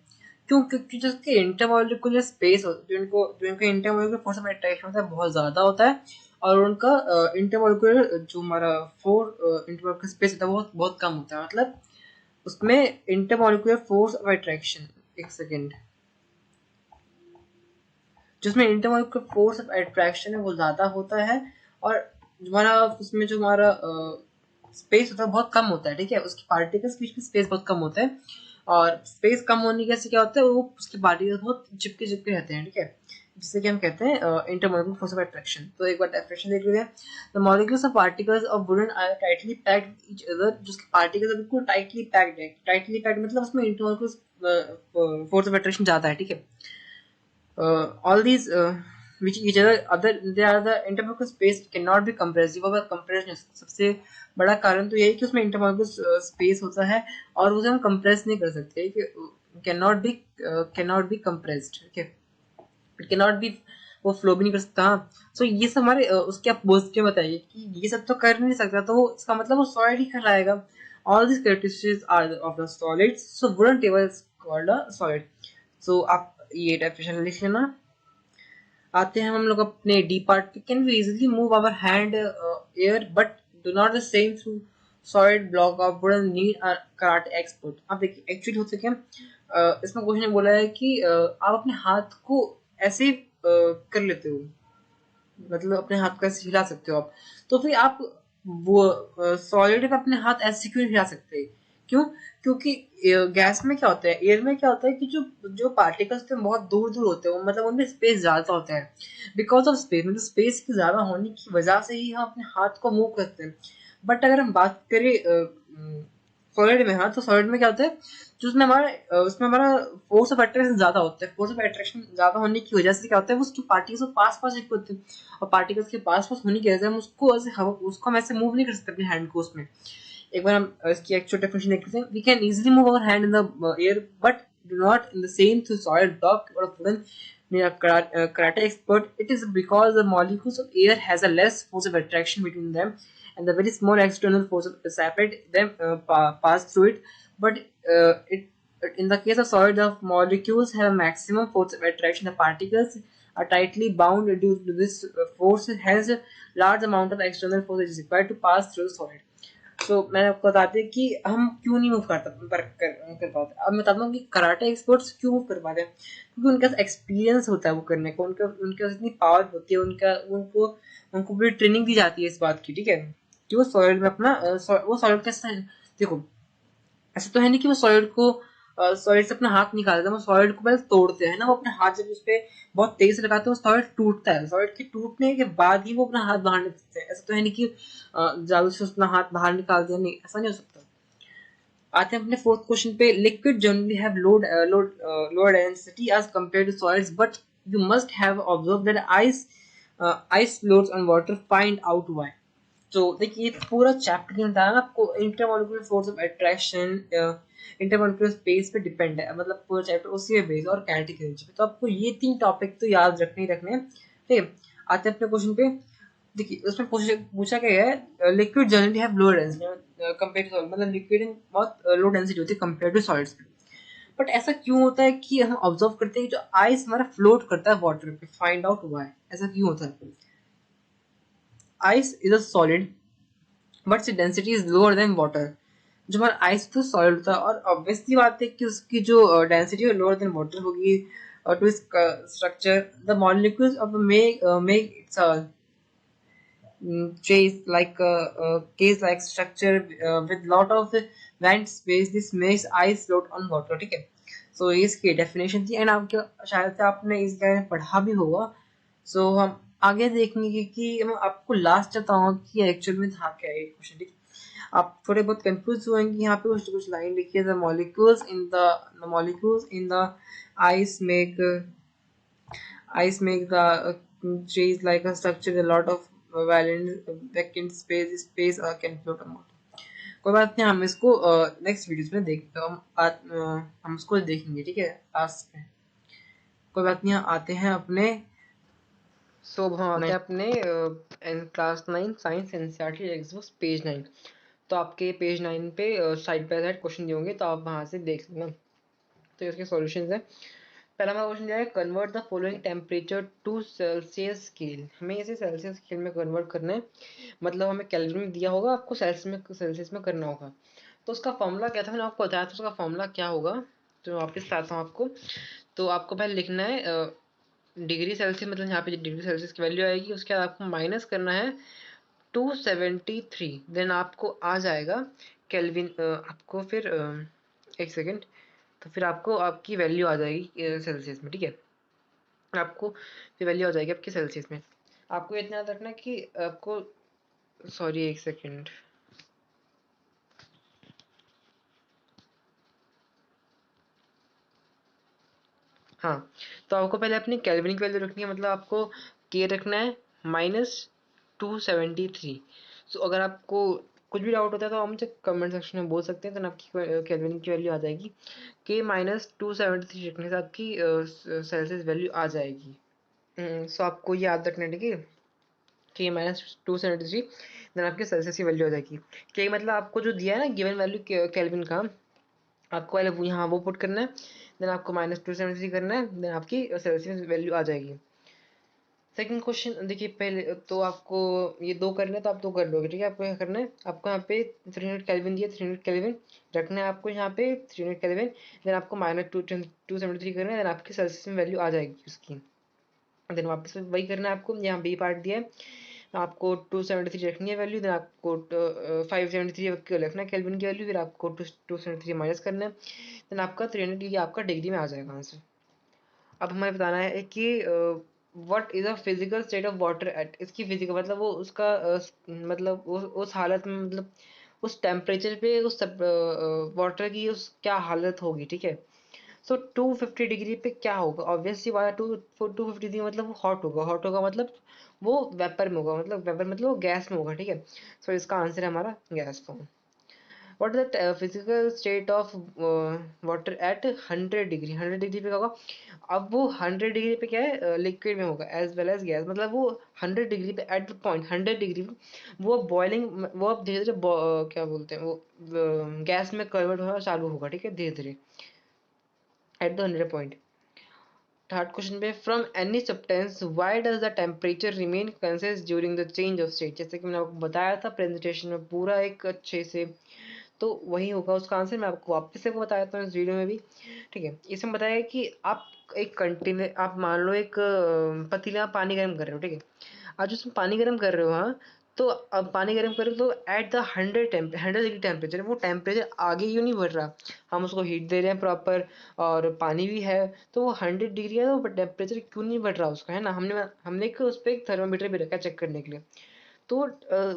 क्यों? क्योंकि जो उसके इंटरमॉलिक्यूलर स्पेस जो इनका इंटरमॉलिक्यूलर फोर्स ऑफ अट्रैक्शन होता है बहुत ज़्यादा होता है और उनका इंटरमॉलिक्यूलर जो हमारा इंटरमॉलिक्यूलर स्पेस होता है वो बहुत कम होता है। मतलब उसमें इंटरमॉलिक्यूलर फोर्स ऑफ अट्रैक्शन, एक सेकेंड, जिसमें इंटरमॉलिक्यूलर फोर्स ऑफ अट्रैक्शन है वो ज़्यादा होता है और हमारा उसमें जो हमारा स्पेस होता है बहुत कम होता है ठीक है, उसकी पार्टिकल्स के बीच में स्पेस बहुत कम होता है और स्पेस कम होने की से क्या होता है वो उसके पार्टिकल्स बहुत चिपके चिपके रहते हैं ठीक है, जिससे कि हम कहते हैं इंटरमॉलिक्यूलर फोर्स ऑफ अट्रैक्शन। तो एक बार डेफिनेशन देख लेते हैं। The molecules of particles of wooden are tightly packed with each other, जिसके पार्टिकल्स बिल्कुल टाइटली पैक्ड है। टाइटली पैक्ड मतलब उसमें इंटरमॉलिक्यूलर फोर्स ऑफ अट्रैक्शन ज्यादा है ठीक है। All these which each other they are the intermolecular space cannot be compressed। वो कंप्रेस सबसे बड़ा कारण तो यही कि उसमें इंटरमोलिकुलर स्पेस होता है और उसे हम कंप्रेस नहीं कर सकते कि cannot be compressed ठीक है, इट कैनॉट बी, वो फ्लो भी नहीं कर सकता। सो ये सब हमारे उसके आप पॉजिटिव बताइए कि ये सब तो कर नहीं सकता तो इसका मतलब वो सॉलिड ही कहलाएगा। All this characteristics are of the solid, so wooden table is called a solid. So आप ये डेफिनेशन लिख लेना। आते हैं हम लोग अपने डी पार्ट पे। Can we easily move our hand air but do not the same through solid block of wooden need a karate expert. आप देखिए एक्चुअली होता क्या इसमें क्वेश्चन बोला है कि आप अपने हाथ को ऐसे कर लेते हो, मतलब अपने हाथ को ऐसे हिला सकते हो आप, तो फिर आप वो सॉलिड में अपने हाथ ऐसे क्यों नहीं हिला सकते? क्यों? क्योंकि गैस में क्या होता है, एयर में क्या होता है कि जो जो पार्टिकल्स थे बहुत दूर दूर होते हैं, मतलब उनमें स्पेस ज्यादा होता है। बिकॉज ऑफ स्पेस, मतलब स्पेस की ज्यादा होने की वजह से ही हम अपने हाथ को मूव करते हैं। बट अगर हम बात करें सॉलिड में, हाँ, तो सॉलिड में क्या होता है जो उसमें हमारा फोर्स ऑफ अट्रैक्शन ज्यादा होता है। फोर्स ऑफ अट्रैक्शन ज्यादा होने की वजह से क्या होता है वो जो पार्टिकल्स पास पास होते हैं और पार्टिकल्स के पास पास होने की वजह से हम उसको हम ऐसे मूव नहीं कर सकते अपने हैंड को उसमें। एक बार हम इसकी एक्चुअल डेफिनेशन देख लेते हैं। We can easily move our hand in the air but do not in the same through solid block और wooden karate expert. It is because the molecules of air has a less force of attraction between them and the very small external force of separate them pass through it. But in the case of solid, the molecules have a maximum force of attraction. The particles are tightly bound due to this force, hence a large amount of external force is required to pass through the solid. तो मैंने आपको बताते कि हम क्यों नहीं move कर पाते। अब मैं बताता हूँ कि कराटे एक्सपर्ट्स क्यों मूव कर पाते हैं, क्योंकि उनके पास एक्सपीरियंस होता है वो करने का, उनके उनके पास इतनी पावर होती है, उनको उनको पूरी ट्रेनिंग दी जाती है इस बात की ठीक है कि वो सॉलिड में अपना वो सॉलिड कैसा है। देखो ऐसा तो है नहीं कि वो सॉलिड से अपना हाथ निकालते हैं, वो सॉलिड को पहले तोड़ते हैं ना, वो अपने हाथ जब उस पर बहुत तेज से लगाते हैं वो सॉलिड टूटता है, सॉलिड के टूटने के बाद ही वो अपना हाथ बाहर निकलते हैं। ऐसा तो है नहीं कि जादू से अपना हाथ बाहर निकाल दिया, नहीं, ऐसा नहीं हो सकता। आते हैं अपने फोर्थ क्वेश्चन पे। Liquid generally have lower density as compared to solids but you must have observe that ice floats on water, find out why. तो देखिए पूरा चैप्टर में बताया ना आपको intermolecular force of attraction intermolecular space पे depend है, मतलब पूरा चैप्टर उसी पे बेस्ड और काइनेटिक एनर्जी पे। तो आपको ये तीन टॉपिक तो याद रखने ही रखने हैं ठीक है। आते हैं अपने क्वेश्चन पे। देखिए उसमें पूछा गया है liquid generally have lower density compare to solid, मतलब लिक्विड बहुत लो डेंसिटी होती है कंपेयर टू सॉलिड्स पे। बट ऐसा क्यों होता है कि हम ऑब्जर्व करते हैं कि जो आइस हमारा फ्लोट करता है वाटर पे, फाइंड आउट व्हाई, ऐसा क्यों होता है? Ice is a solid but its density is lower than water. जो हमारा आइस तो सॉलिड होता है और ऑब्वियसली बात है कि उसकी जो डेंसिटी है लोअर देन वाटर होगी, to its structure. The molecules of the make its case like case like structure with lot of vent space. This makes ice float on water. ठीक है, so ये इसकी डेफिनेशन थी and आपके शायद से आपने इस बारे में पढ़ा भी होगा. सो हम आगे देखेंगे कि मैं आपको लास्ट बताऊंगा कि एक्चुअल में था क्या ये क्वेश्चन. ठीक है, आप थोड़े बहुत कंफ्यूज हुएंगे. यहाँ पे कुछ लाइन लिखी है, the molecules in the ice make ice make the trees like a structure with a lot of vacant space can float on water. कोई बात नहीं, हम इसको नेक्स्ट वीडियोस में हम इसको देखेंगे. ठीक है, लास्ट में कोई बात नहीं. आते हैं अपने अब हम आते हैं अपने class 9 science NCERT text book page 9. तो आपके पेज 9 पे साइड बाय साइड क्वेश्चन दिए होंगे, तो आप वहाँ से देख लेना. तो इसके सॉल्यूशंस है. पहला हमारा क्वेश्चन है, convert the following temperature to Celsius scale. हमें इसे सेल्सियस स्केल में कन्वर्ट करना है. मतलब हमें केल्विन में दिया होगा, आपको सेल्सियस में करना होगा. तो उसका फॉर्मूला क्या था, मैंने आपको बताया था उसका फॉर्मूला क्या होगा. तो वापस बताता हूँ आपको. तो आपको पहले लिखना है डिग्री सेल्सियस, मतलब यहाँ पे डिग्री सेल्सियस की वैल्यू आएगी, उसके बाद आपको माइनस करना है 273. देन आपको आ जाएगा केल्विन. आपको फिर एक सेकेंड. तो फिर आपको आपकी वैल्यू आ जाएगी सेल्सियस में. ठीक है, आपको फिर वैल्यू आ जाएगी आपकी सेल्सियस में. आपको इतना याद रखना कि आपको, सॉरी एक सेकेंड. हाँ, तो आपको पहले अपनी केल्विन की वैल्यू रखनी है. मतलब आपको के रखना है -273. सो अगर आपको कुछ भी डाउट होता है तो आप मुझे कमेंट सेक्शन में बोल सकते हैं. तो आपकी केल्विन की वैल्यू आ जाएगी. के -273 रखने से आपकी सेल्सियस वैल्यू आ जाएगी. सो आपको ये याद रखना है. ठीक है, के -273 देन आपकी सेल्सियस की वैल्यू आ जाएगी. के मतलब आपको जो दिया है ना गिवन वैल्यू केल्विन का, आपको पहले वो यहाँ वो पुट करना है. देन आपको -273 करना है. देन आपकी सेल्सियस वैल्यू आ जाएगी. सेकंड क्वेश्चन देखिए, पहले तो आपको ये दो करना है तो आप दो कर लोगे. ठीक है, आपको क्या करना है, आपको यहाँ पे 300 केल्विन दिया, 300 केल्विन रखना है आपको यहाँ पे 300 केल्विन. देन आपको -273 करना है. देन आपकी सेल्सियस में वैल्यू आ जाएगी उसकी. देन वापस वही करना है आपको. यहाँ बी पार्ट दिया है, आपको 273 रखनी है वैल्यू. देन आपको 573 रखना है केल्विन की वैल्यू. फिर आपको 273 माइनस करना है. देन आपका 300 ये आपका डिग्री में आ जाएगा आंसर. अब हमें बताना है कि what is a physical state of water at. इसकी फिजिकल मतलब वो उसका मतलब उस हालत में, मतलब उस टेम्परेचर पे उस वाटर की उस क्या हालत होगी. ठीक है, सो 250 डिग्री पे क्या होगा. ऑब्वियसली बात है, 250 डिग्री मतलब वो हॉट होगा. हॉट होगा मतलब वो वेपर में होगा, मतलब वेपर मतलब वो गैस में होगा. ठीक है, सो इसका आंसर है हमारा gas form. What is the physical state of water at 100 degree. 100 degree पे क्या होगा. अब वो 100 डिग्री पे क्या है, लिक्विड में होगा एज वेल एज गैस. मतलब वो 100 डिग्री पे एट द पॉइंट 100 डिग्री पे वो बॉइलिंग, वो अब धीरे धीरे क्या बोलते हैं वो गैस में कन्वर्ट होना चालू होगा. ठीक है, धीरे धीरे at the 100 point. Third question पे, from any substance why does the temperature remain consist during the change of state. जैसे कि मैंने आपको बताया था प्रेजेंटेशन में पूरा एक अच्छे से, तो वही होगा उसका आंसर. मैं आपको वापस से वो बताया था इस वीडियो में भी. ठीक है, इसमें बताया कि आप एक कंटेनर, आप मान लो एक पतीला में पानी गर्म कर रहे हो. ठीक है, आज उसमें पानी गर्म कर रहे हो. हाँ, तो अब पानी गर्म कर रहे हो तो एट द 100 डिग्री टेम्परेचर वो टेम्परेचर आगे क्यों नहीं बढ़ रहा. हम उसको हीट दे रहे हैं प्रॉपर और पानी भी है, तो वो 100 डिग्री है तो टेम्परेचर क्यों नहीं बढ़ रहा उसका, है ना. हमने हमने एक उस पर एक थर्मामीटर भी रखा चेक करने के लिए. तो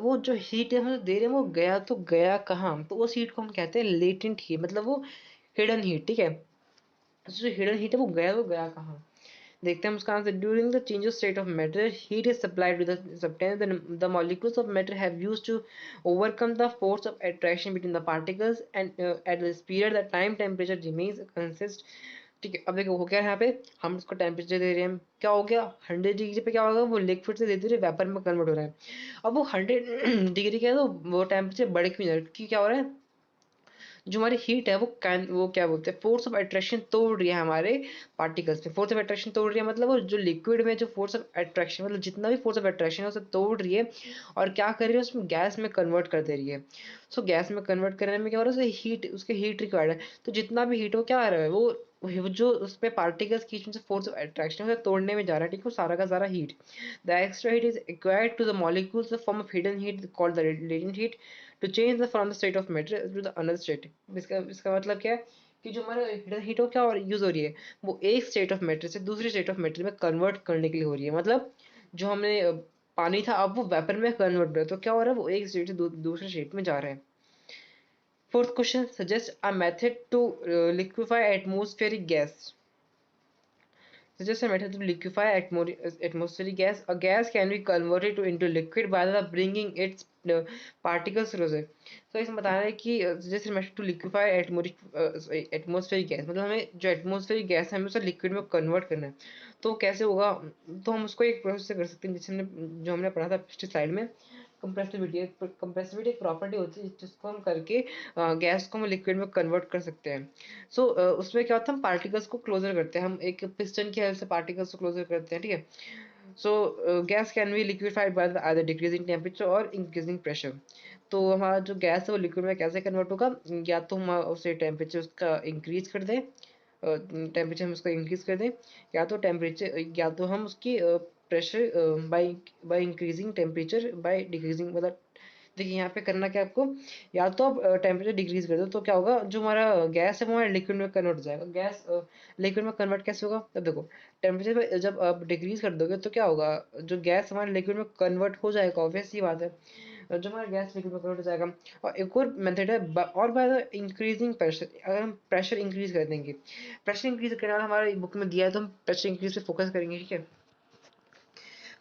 वो जो हीट है हम दे रहे हैं वो गया तो गया कहाँ. तो उस हीट को हम कहते हैं लेटेंट हीट, मतलब वो हिडन हीट. ठीक है, तो जो हिडन हीट है वो गया कहाँ. देखते हैं उसका answer. During the change of state of matter heat is supplied to the substance. The molecules of matter have used to overcome the force of attraction between the particles and at this period the time temperature remains consist. ठीक है, अब देखो हो क्या है, यहाँ पे हम उसको टेम्परेचर दे रहे हैं. क्या हो गया, 100 डिग्री पे क्या होगा, वो लिक्विड से धीरे धीरे वेपर में कन्वर्ट हो रहा है. अब वो 100 डिग्री क्या है, तो वो टेम्परेचर बढ़ क्यों जा रहा है, क्योंकि क्या हो रहा है, जो हमारी हीट है वो क्या बोलते हैं, फोर्स ऑफ अट्रैक्शन तोड़ रही है हमारे पार्टिकल्स पे. फोर्स ऑफ अट्रैक्शन तोड़ रही है मतलब वो जो लिक्विड में जो फोर्स ऑफ अट्रैक्शन, मतलब जितना भी फोर्स ऑफ अट्रैक्शन है उसे तोड़ रही है और क्या कर रही है, उसमें गैस में कन्वर्ट कर दे रही है. सो गैस में कन्वर्ट करने में क्या हो रहा है, हीट, उसके हीट रिक्वायर्ड है. तो जितना भी हीट हो क्या आ रहा है, वो वो जो उसपे पार्टिकल्स की बीच में फोर्स ऑफ अट्रैक्शन है तोड़ने में जा रहा है, ठीक है, वो सारा का सारा heat. The extra heat is acquired to the molecules in the form of hidden heat called the radiant heat to change the from the state of matter to the another state. इसका मतलब क्या है कि जो हमारा hidden heat हो क्या और यूज हो रही है, वो एक स्टेट ऑफ मैटर से दूसरी स्टेट ऑफ मैटर में कन्वर्ट करने के लिए हो रही है। मतलब जो हमने पानी था अब वो वेपर में कन्वर्ट हो रहा है, तो क्या हो रहा है, वो एक स्टेट से दूसरे स्टेट में जा रहा है। Fourth question suggests a method to liquefy atmospheric gas. Suggests a method to liquefy atmospheric gas. A gas can be converted into liquid by the bringing its particles closer. So इसमें बता रहा है कि suggests a method to liquefy atmospheric gas. मतलब हमें जो atmospheric gas है हमें उसे liquid में convert करना है। तो कैसे होगा, तो हम उसको एक प्रोसेस से कर सकते हैं जिससे हमने पढ़ा था पिछली स्लाइड में। कंप्रेसिबिलिटी एक प्रॉपर्टी होती है जिसको हम करके गैस को हम लिक्विड में कन्वर्ट कर सकते हैं। सो उसमें क्या होता है, हम पार्टिकल्स को क्लोजर करते हैं, हम एक पिस्टन की हेल्प से पार्टिकल्स को क्लोजर करते हैं, ठीक है। सो gas can be liquefied bye either decreasing temperature और इंक्रीजिंग प्रेशर। तो हमारा जो गैस है वो लिक्विड में कैसे कन्वर्ट होगा, या तो हम उसे टेम्परेचर उसका इंक्रीज कर दें, टेम्परेचर हम उसका इंक्रीज कर दें, या तो टेम्परेचर, या तो हम उसकी pressure by by increasing temperature by decreasing. मतलब देखिए यहाँ पे करना क्या आपको, या तो आप टेम्परेचर डिक्रीज कर दो तो क्या होगा, जो हमारा गैस है वो हमारा लिक्विड में कन्वर्ट हो जाएगा। गैस लिक्विड में कन्वर्ट कैसे होगा, तब देखो टेम्परेचर पे जब आप डिक्रीज कर दोगे तो क्या होगा, जो गैस हमारे लिक्विड में कन्वर्ट हो जाएगा, ऑब्वियस सी बात है, जो हमारा गैस लिक्विड में कन्वर्ट हो जाएगा। और एक और मेथड है और बाय द इंक्रीजिंग प्रेशर, अगर हम प्रेशर इंक्रीज कर देंगे, प्रेशर इंक्रीज करने वाला हमारे बुक में दिया है तो हम प्रेशर इंक्रीज पे फोकस करेंगे, ठीक है।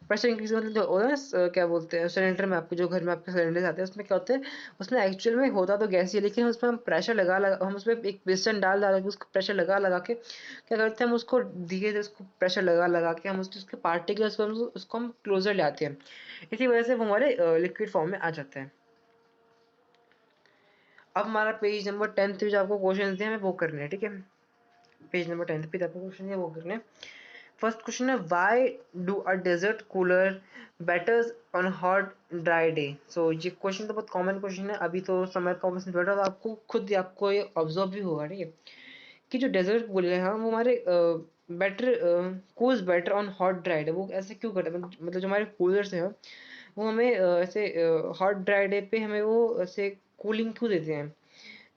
प्रेशर इंक्रीज मतलब जो होता है ना, क्या बोलते हैं, सिलेंडर में आपके जो घर में आपके सिलेंडर आते हैं उसमें क्या होता है, उसमें एक्चुअल में होता तो गैस ही है, लेकिन उसमें हम प्रेशर लगा हम उसमें एक पिस्टन डाल के उसको प्रेशर लगा के क्या करते हैं, हम उसको धीरे धीरे उसको प्रेशर लगा के हम उसके पार्टिकल्स को उसको हम क्लोजर ले आते हैं। इसी वजह से वो हमारे लिक्विड फॉर्म में आ जाते हैं। अब हमारा पेज नंबर 10 पे जो आपको क्वेश्चन दिए हमें वो करने हैं, ठीक है। पेज नंबर 10 पे आपको क्वेश्चन है वो करने हैं। फर्स्ट क्वेश्चन है, why do a desert cooler betters on hot dry day. So ये क्वेश्चन तो बहुत कॉमन क्वेश्चन है, अभी तो समर का मौसम बैठा तो आपको खुद आपको ये ऑब्जर्व भी होगा, ठीक है, कि जो डेजर्ट कूलर है वो हमारे better cools better on hot dry day. वो ऐसे क्यों करते हैं, मतलब जो हमारे कूलर्स हैं वो हमें ऐसे हॉट ड्राई डे पे हमें वो ऐसे कूलिंग क्यों देते हैं,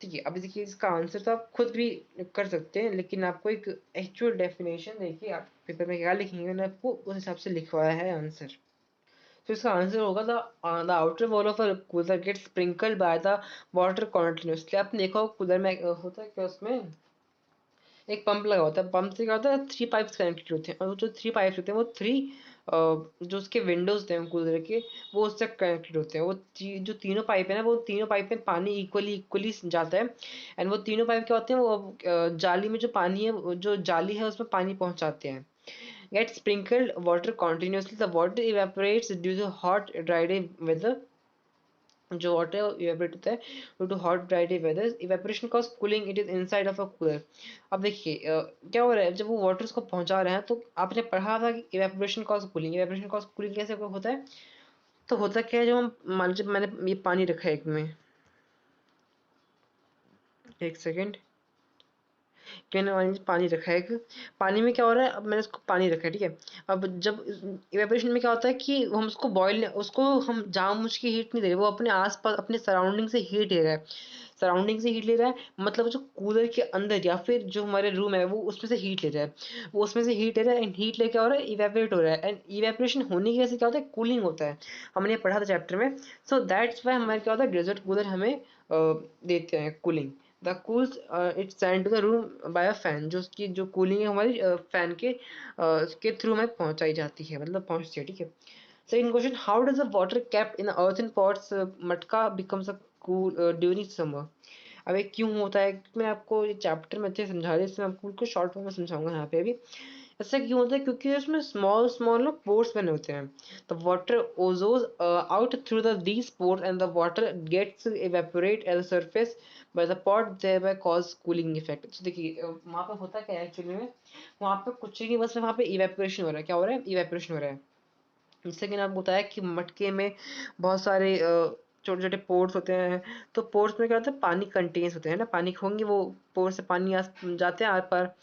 ठीक है। अब देखिए इसका आंसर तो आप खुद भी कर सकते हैं, लेकिन आपको एक एक्चुअल डेफिनेशन देखिए, आप पेपर में क्या लिखेंगे मैंने आपको उस हिसाब से लिखवाया है आंसर। तो इसका आंसर होगा the outer wall of a cooler get sprinkled by the water continuously. आपने देखा होगा कूलर में होता है क्या, उसमें एक पंप लगा होता है, पंप से क्या होता है, थ्री पाइप्स कनेक्टेड होते हैं, और जो थ्री पाइप्स होते हैं वो थ्री जो उसके विंडोज होते हैं कूलर के वो उससे कनेक्टेड होते हैं। वो जो तीनों पाइप है ना, वो तीनों पाइप में पानी इक्वली जाता है, एंड वो तीनों पाइप क्या होते हैं, वो जाली में जो पानी है, जो जाली है उसमें पानी पहुंचाते हैं। Get sprinkled water continuously the water evaporates due to hot dry day weather. जो वाटर इवेपोरेट होता है due to hot dry day weather, evaporation cause cooling, it is inside of a cooler. अब देखिए क्या हो रहा है, जब वो वाटर उसको पहुंचा रहे हैं तो आपने पढ़ा था कि evaporation cause cooling, evaporation cause cooling कैसे होता है, तो होता क्या है, जो हम मान लीजिए मैंने ये पानी रखा है एक में, एक सेकेंड, मैंने मान लीजिए पानी रखा है एक, पानी में क्या हो रहा है, अब मैंने उसको पानी रखा है, ठीक है। अब जब इवेपोरेशन में क्या होता है कि हम उसको बॉयल, उसको हम जानबूझ के हीट नहीं दे रहे, वो अपने आसपास अपने सराउंडिंग से हीट ले रहा है, सराउंडिंग से हीट ले रहा है, मतलब जो कूलर के अंदर या फिर जो हमारे रूम है वो उसमें से हीट ले रहा है, वो उसमें से हीट ले रहा है, एंड हीट लेके हो रहा है, इवेपोरेट हो रहा है, एंड इवेपोरेशन होने की वजह से क्या होता है, कूलिंग होता है। हमने ये पढ़ा था चैप्टर में। सो दैट्स वाई हमारे क्या होता है, डेजर्ट कूलर हमें देते हैं cooling. The cools its send to the room by a fan, जो उसकी जो कूलिंग है हमारी फैन के थ्रू हमें पहुंचाई जाती है, मतलब पहुंचती है, ठीक है। Second question, how does the water kept in earthen pots matka becomes a cool during summer. अब ये क्यों होता है, मैं आपको ये चैप्टर में अच्छे से समझा रही, इसमें आपको बिल्कुल शॉर्ट फॉर्म में समझाऊंगा यहाँ पे अभी। ऐसा क्यों होता है, क्योंकि उसमें स्मॉल स्मॉल ना पोर्स बने होते हैं, the water oozes out through the these pores and the water gets evaporate at the surface by the pot thereby cause cooling effect. तो देखिए वहाँ पे होता क्या है एक्चुअली में, वहाँ पे कुछ नहीं, बस वहाँ पे इवेपोरेशन हो रहा है, क्या हो रहा है, इवेपोरेशन हो रहा है। जैसे कि मैंने आपको बताया कि मटके में बहुत सारे छोटे छोटे पोर्स होते हैं, तो पोर्स में क्या होता है, पानी कंटेन्स होते हैं ना, पानी होंगे वो पोर्स से पानी जाते हैं आर पार।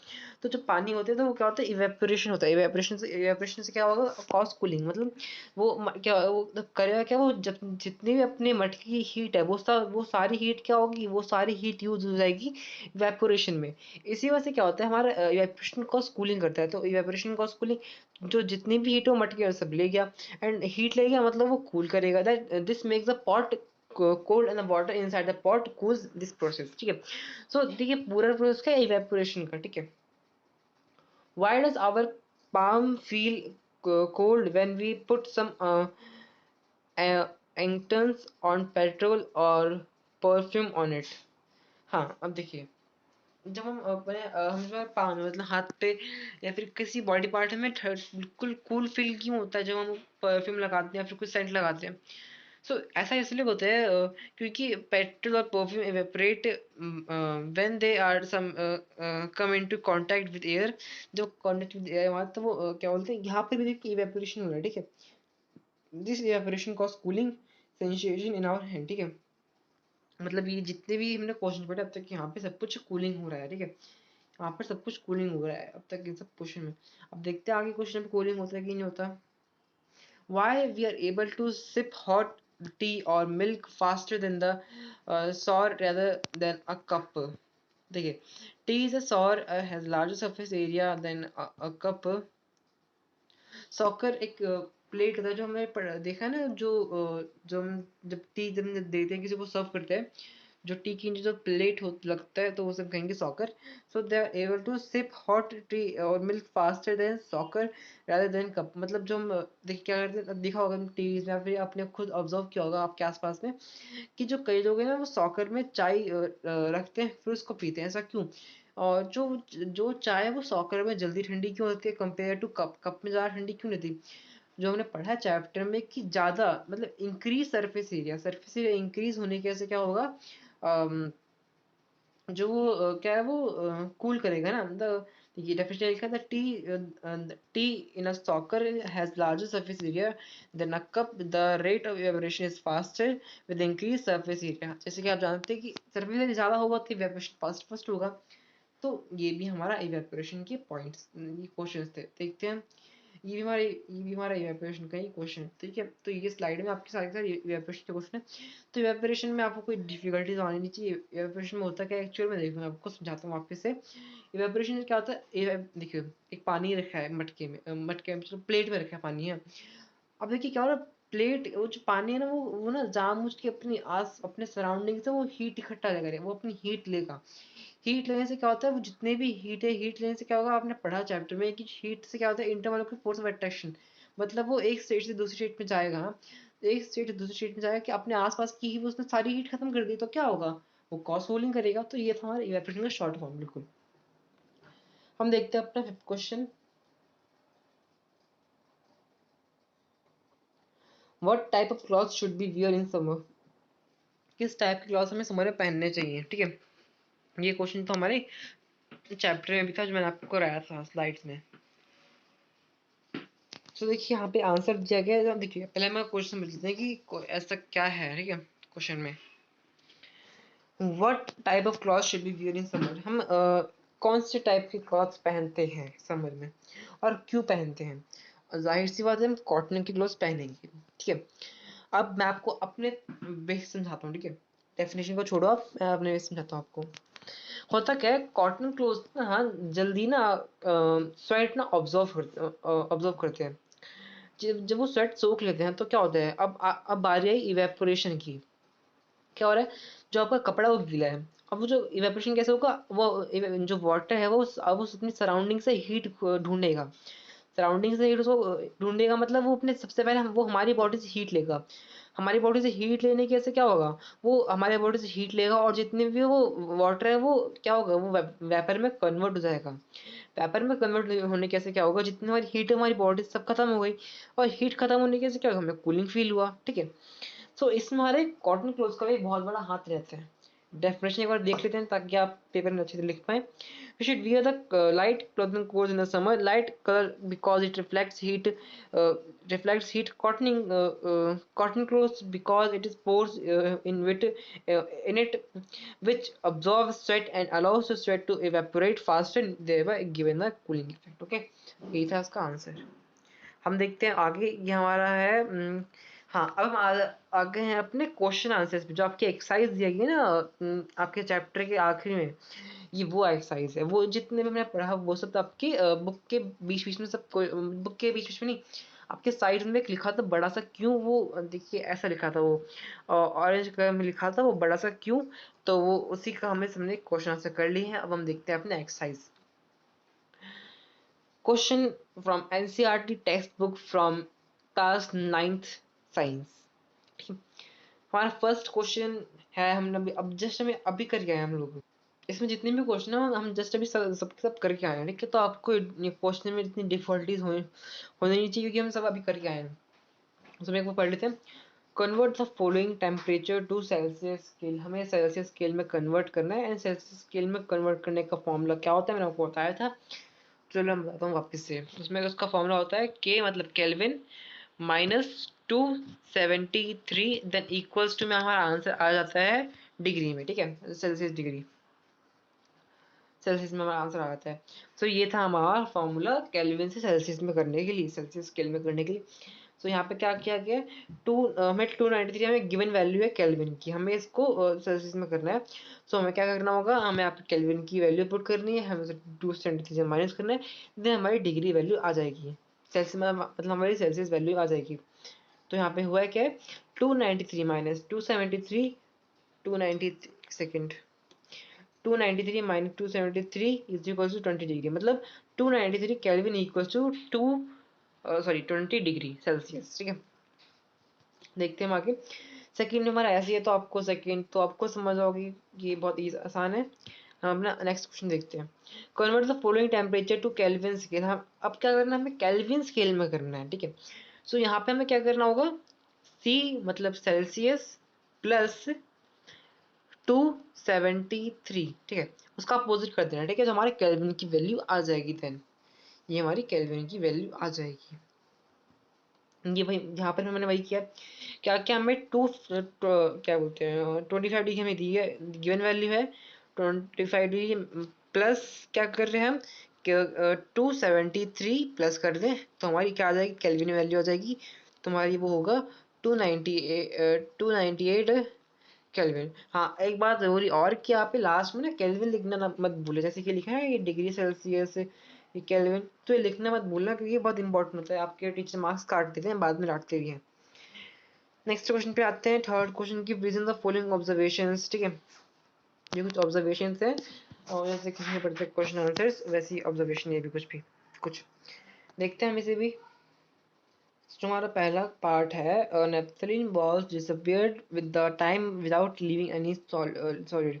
तो जो पानी होते हैं तो वो क्या होता है, इवेपोरेशन होता है। इवेपोरेशन से क्या होगा, कॉस कूलिंग, मतलब वो क्या वो करेगा क्या, वो जब जितनी भी अपने मटके की हीट है वो सारी हीट क्या होगी, वो सारी हीट यूज हो जाएगी इवेपोरेशन में। इसी वजह से क्या होता है, हमारा इवेपोरेशन कॉस कूलिंग करता है। तो इवेपोरेशन कॉस कूलिंग, जो जितनी भी हीट हो मटके में सब ले गया, एंड हीट ले गया मतलब वो कूल करेगा। That this makes the pot cold and the water inside the pot cools this process, ठीक है। सो देखिए पूरा प्रोसेस का इवेपोरेशन का, ठीक है। Why does our palm feel cold when we put some interns on petrol और परफ्यूम on it? हाँ, अब देखिए, जब हम अपने हमारे पाम मतलब हाथ पे या फिर किसी बॉडी पार्ट में बिल्कुल कूल फील क्यों होता है जब हम परफ्यूम लगाते हैं या फिर कुछ सेंट लगाते हैं। सो ऐसा इसलिए होता है क्योंकि पेट्रोल और perfume evaporate when they are some come into contact with air. जब कांटेक्ट विद एयर हमारा, तो वो क्या बोलते हैं, यहाँ पे भी देखिए इवेपोरेशन हो रहा है, ठीक है। This evaporation cause cooling sensation in our hand, ठीक है। मतलब ये जितने भी हमने क्वेश्चन पढ़े अब तक, यहाँ पे सब कुछ कूलिंग हो रहा है, ठीक है। यहाँ पर सब कुछ कूलिंग हो रहा है अब तक इन सब क्वेश्चन में। अब देखते हैं आगे क्वेश्चन में कूलिंग होता है कि नहीं होता। Why we are able to sip hot tea or milk faster than the sour rather than a cup? देखिए, tea is a sour has larger surface area than a cup. Soccer एक plate होता है जो हमने देखा है ना, जो हम जब टी जब देते हैं किसी को सर्व करते हैं, जो टी की जो प्लेट हो लगता है तो वो सब कहेंगे saucer. So they are able to sip hot tea और milk faster than saucer rather than cup. मतलब जो हम देख क्या करते हैं, देखा होगा टीवीज में या फिर आपने खुद ऑब्जर्व किया होगा आपके आसपास में, कि जो कई लोग हैं ना वो सॉकर में चाय रखते हैं फिर उसको पीते हैं। ऐसा क्यों? और जो जो चाय है वो सॉकर में जल्दी ठंडी क्यों होती है कंपेयर टू कप? कप में ज़्यादा ठंडी क्यों नहीं थी? जो हमने पढ़ा चैप्टर में कि ज़्यादा मतलब इंक्रीज सरफेस एरिया इंक्रीज होने के से क्या होगा, अम, जो वो क्या है वो कूल करेगा ना। मतलब ये डेफिनेशन लिखा था, tea in a saucer has larger surface area than a cup, the rate of evaporation is faster with increase surface area. जैसे कि आप जानते हैं कि सरफेस एरिया ज़्यादा होगा तो इवेपोरेशन फास्ट फास्ट होगा। तो ये भी हमारा इवेपोरेशन के पॉइंट्स, ये क्वेश्चंस थे। देखते हैं, ये भी हमारा इवेपोरेशन का ही क्वेश्चन है, ठीक है। तो ये स्लाइड में आपके सारे सारे इवेपोरेशन के क्वेश्चन है। तो इवेपोरेशन में आपको कोई डिफिकल्टीज आनी नहीं चाहिए। इवेपोरेशन में होता क्या है एक्चुअल में, देखो मैं आपको समझाता हूँ वापस से। इवेपोरेशन में क्या होता है, देखिए एक पानी रखा है मटके में, मटके में मतलब प्लेट में रखा है पानी है। अब देखिए क्या हो रहा है, प्लेट वो जो पानी है ना वो ना जानबूझ के अपने सराउंडिंग से वो हीट इकट्ठा करेगा, वो अपनी हीट लेगा। हीट लेने से क्या होता है, वो जितने भी हीट है, हीट लेने से क्या होगा, आपने पढ़ा चैप्टर में कि हीट से क्या होता है, इंटरमोलिकुलर फोर्स ऑफ अट्रैक्शन। मतलब वो एक स्टेट से दूसरी स्टेट में जाएगा ना, एक स्टेट से दूसरी स्टेट में जाएगा कि अपने आसपास की ही उसने सारी हीट खत्म कर दी, तो क्या होगा, वो क्रॉस कूलिंग करेगा। तो ये था हमारा इवेपोरेशन का शॉर्ट फॉर्म बिल्कुल। हम देखते हैं अपना fifth question. What type of cloth should be wear in summer? किस टाइप के क्लॉथ हमें समर में पहनने चाहिए, ठीक है। ये क्वेश्चन तो हमारे चैप्टर में भी था जो मैंने आपको कराया था स्लाइड्स में। तो देखिए यहाँ पे आंसर दिया गया है। देखिए पहले मैं क्वेश्चन समझ लेते हैं कि ऐसा क्या है, ठीक है। क्वेश्चन में what type of cloth should be wear in summer, हम कौन से टाइप के क्लॉथ्स पहनते हैं समर में और क्यों पहनते हैं। जाहिर सी बात है हम कॉटन के क्लॉथ्स पहनेंगे, ठीक है। अब मैं आपको अपने बेस समझाता हूँ, ठीक है। डेफिनेशन को छोड़ो आप, मैं अपने बेस समझाता हूँ आपको। होता क्या है, कॉटन क्लोथ ना हाँ जल्दी ना स्वेट ना ऑब्जर्व करते हैं। जब जब वो स्वेट सोख लेते हैं तो क्या होता है, अब बारी आई इवेपोरेशन की। क्या हो रहा है, जो आपका कपड़ा वो गीला है, अब वो जो इवेपोरेशन कैसे होगा, वो जो वाटर है वो अब उस अपनी सराउंडिंग से हीट ढूंढेगा। सराउंडिंग से हीट उसको ढूंढेगा, मतलब वो अपने सबसे पहले वो हमारी बॉडी से हीट लेगा। हमारी बॉडी से हीट लेने के से क्या होगा, वो हमारे बॉडी से हीट लेगा और जितने भी वो वाटर है वो क्या होगा, वो वेपर में कन्वर्ट हो जाएगा। वेपर में कन्वर्ट होने के से क्या होगा, जितनी हमारी हीट है हमारी बॉडी से सब खत्म हो गई, और हीट खत्म होने के से क्या होगा, हमें कूलिंग फील हुआ, ठीक है। सो इसमें हमारे कॉटन क्लोथ्स का भी बहुत बड़ा हाथ रहता है। डेफिनेशन एक बार देख लेते हैं ताकि आप पेपर में अच्छे से लिख पाएं। You should wear the light clothing codes in the summer. Light color because it reflects heat reflects heat cotton clothes because it is pores in it which absorbs sweat and allows the sweat to evaporate faster, thereby given the cooling effect. Okay, यही था इसका answer. हम देखते हैं आगे, ये हमारा है हाँ, अब हम आगे हैं अपने क्वेश्चन आंसर्स पे। जो आपकी एक्सरसाइज दी गई है ना आपके चैप्टर के आखिरी में, ये वो एक्सरसाइज है। वो जितने भी मैंने पढ़ा वो सब तो आपकी बुक के बीच बीच में, सब बुक के बीच बीच में नहीं, आपके साइड में एक लिखा था बड़ा सा क्यों, वो देखिए ऐसा लिखा था, वो ऑरेंज कलर में लिखा था वो बड़ा सा क्यों। तो वो उसी का हमने क्वेश्चन आंसर कर लिए हैं। अब हम देखते हैं अपने exercise. Question from NCERT textbook from class 9th science. हमारा फर्स्ट क्वेश्चन है, हमने अब जस्ट हमें अभी करके आए हम लोग। इसमें जितने भी क्वेश्चन है हम जस्ट अभी सब करके आए हैं, ठीक है। तो आपको क्वेश्चन में इतनी डिफिकल्टीज होनी नहीं चाहिए क्योंकि हम सब अभी करके आए हैं। तो एक बार पढ़ लेते हैं। Convert the following temperature to Celsius scale. हमें सेल्सियस स्केल में कन्वर्ट करना है, एंड सेल्सियस स्केल में कन्वर्ट करने का फॉर्मूला क्या होता है मैंने आपको बताया था। चलो मैं बताता हूँ वापस से। उसमें उसका फॉर्मूला होता है के मतलब केल्विन -273 देन इक्वल्स टू में हमारा आंसर आ जाता है डिग्री में, ठीक है, सेल्सियस डिग्री, सेल्सियस में हमारा आंसर आ जाता है। तो ये था हमारा फॉर्मूला केल्विन से सेल्सियस में करने के लिए, सेल्सियस स्केल में करने के लिए। तो यहाँ पे क्या किया गया, हमें 293 हमें गिवन वैल्यू है केल्विन की, हमें इसको सेल्सियस में करना है। सो हमें क्या करना होगा, हमें यहाँ पे केल्विन की वैल्यू पुट करनी है, हमें 273 से माइनस करना है, देन हमारी डिग्री वैल्यू आ जाएगी, सेल्सियस में मतलब हमारी सेल्सियस वैल्यू आ जाएगी। तो यहाँ पे हुआ है क्या है, 293 minus 273, 290 second, 293 minus 273 is equal to 20 degree, मतलब 293 kelvin equal to 20 degree Celsius, ठीक है। देखते हैं हम आगे। सेकंड हमारा ऐसे है, तो आपको सेकंड तो आपको समझ आओगी, ये बहुत आसान है। हम अपना नेक्स्ट क्वेश्चन देखते हैं। Convert the following temperature to kelvin scale. हम अब क्या करना है, हमें केल्विन स्केल में करना है, ठीक है। सो यहाँ पे हमें क्या करना होगा, C मतलब सेल्सियस प्लस 273, ठीक है, उसका अपोजिट कर देना, ठीक है। तो हमारे केल्विन की वैल्यू आ जाएगी, देन ये हमारी केल्विन की वैल्यू आ जाएगी। ये भाई यहाँ पर मैंने वही किया, क्या क्या हमें क्या बोलते हैं 25 डिग्री हमें दी है, गिवन वैल्यू है 25 डिग्री प्लस क्या कर रहे हैं हम, 273 प्लस कर दें तो हमारी क्या आ जाएगी, केल्विन वैल्यू आ जाएगी। तो हमारी वो होगा 298 केल्विन। हाँ, एक बात जरूरी और कि आप लास्ट में ना केल्विन लिखना ना मत भूले, जैसे कि लिखा है ये डिग्री सेल्सियस, ये केल्विन, तो ये लिखना मत भूलना क्योंकि ये बहुत इंपॉर्टेंट होता है। आपके टीचर मार्क्स काट देते हैं, बाद में डांटते भी हैं। नेक्स्ट क्वेश्चन पे आते हैं, थर्ड क्वेश्चन की प्रेजेंस ऑफ फॉलोइंग ऑब्जर्वेशंस, ठीक है। ये कुछ ऑब्जर्वेशंस हैं, और जैसे किसी ने पढ़ते क्वेश्चन आंसर्स वैसे ही ऑब्जर्वेशन, ये भी कुछ देखते हैं हम इसे भी। तो हमारा पहला पार्ट है, naphthalene balls disappeared with the time without leaving any solid.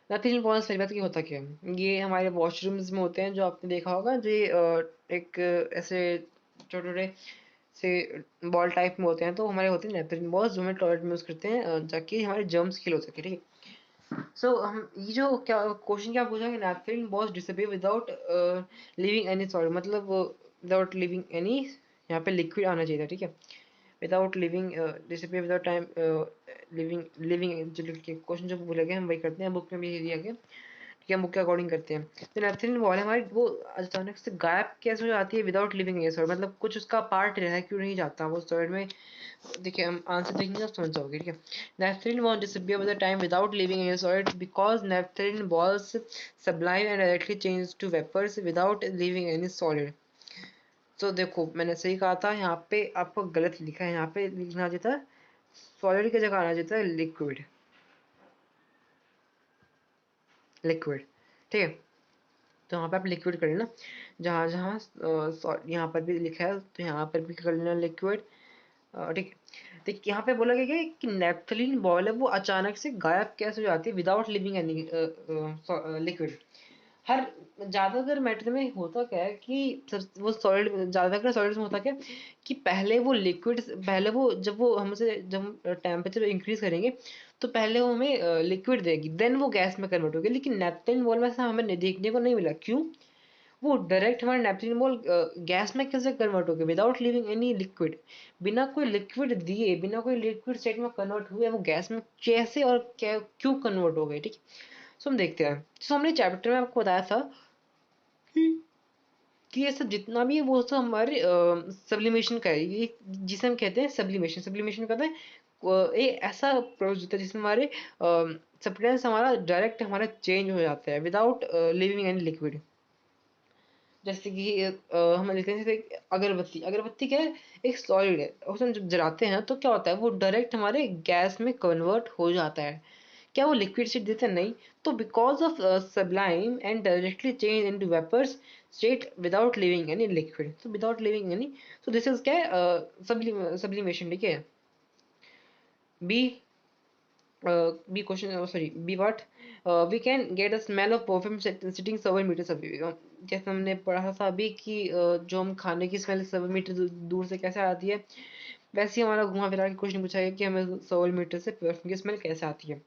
Naphthalene balls पहली बात की होता क्या है, ये हमारे वॉशरूम्स में होते हैं, जो आपने देखा होगा, जो ये एक ऐसे छोटे छोटे से बॉल टाइप में होते हैं, तो हमारे होते हैं नेपथलीन बॉल्स, जो हमें टॉयलेट में यूज करते हैं ताकि हमारे जर्म्स किल हो सके, ठीक है। सो हम ये जो क्या क्वेश्चन क्या पूछा कि naphthalene balls disappear without living any solid, मतलब विदाउट लिविंग एनी, यहाँ पे लिक्विड आना चाहिए था, ठीक है। Without living disappear without time living, जो क्वेश्चन जो बोला गया हम वही करते हैं, बुक में भी दिया गया, ठीक है, बुक के अकॉर्डिंग करते हैं। तो नेपथलीन बॉल हमारी वो अचानक से गायब कैसे हो जाती है विदाउट लिविंग ए सॉलिड, मतलब कुछ उसका पार्ट रह क्यों नहीं जाता वो सॉलिड में। देखिए हम आंसर देखेंगे आप समझ जाओगे, ठीक है। Naphthalene ball disappear with the time without living in solid because naphthalene balls sublime and directly change to vapours without living any solid. तो देखो मैंने सही कहा था, यहाँ पे आपको गलत लिखा है, यहाँ पे लिखना चाहिए था सॉलिड की जगह आना चाहिए था लिक्विड, लिक्विड, ठीक है। तो यहाँ पे आप लिक्विड कर लेना, जहाँ जहाँ यहाँ पर भी लिखा है तो यहाँ पर भी कर लेना लिक्विड, ठीक है। तो यहाँ पे बोला गया है कि नेपथलीन बॉल है वो अचानक से गायब कैसे हो जाती है विदाउट लिविंग एनी लिक्विड। हर ज्यादातर मैटर में होता क्या है कि वो सॉलिड, ज्यादातर सॉलिड्स में होता क्या कि पहले वो लिक्विड, पहले वो जब हम टेम्परेचर इंक्रीज करेंगे तो पहले वो हमें लिक्विड देगी, देन वो गैस में कन्वर्ट होगी। लेकिन नेपथलीन बॉल में ऐसा हमें देखने को नहीं मिला, क्यों, वो डायरेक्ट हमारे नेपथलीन मोल गैस में कैसे कन्वर्ट हो गए विदाउट लिविंग एनी लिक्विड, बिना कोई लिक्विड दिए, बिना कोई लिक्विड स्टेट में कन्वर्ट हुए वो गैस में कैसे और क्या क्यों कन्वर्ट हो गए, ठीक है। सो हम देखते हैं। सो हमने चैप्टर में आपको बताया था कि ये सब जितना भी है वो सब हमारे सब्लिमेशन का है, ये जिसे हम कहते हैं सब्लिमेशन। सब्लिमेशन कहते हैं ये ऐसा प्रोसेस होता है जिसमें हमारे सब्सटेंस हमारा डायरेक्ट हमारा चेंज हो जाता है विदाउट लिविंग एनी लिक्विड। जैसे कि हम लिखते हैं जैसे अगरबत्ती, अगरबत्ती क्या है, एक सॉलिड है, उसे हम जब जलाते हैं तो क्या होता है वो डायरेक्ट हमारे गैस में कन्वर्ट हो जाता है। क्या वो लिक्विड स्टेट देते हैं? नहीं। तो because of sublime and directly change into vapours state without living any liquid, तो without living any, so this is क्या है सब्लिमेशन, ठीक है। B B question, sorry, B what? We can get a smell of perfume sitting several meters away. जैसे हमने पढ़ा था अभी कि जो हम खाने की स्मेल 7 मीटर दूर से कैसे आती है, वैसे ही हमारा घुमा फिरा के क्वेश्चन पूछा है कि हमें 7 मीटर से परफ्यूम की स्मेल कैसे आती है।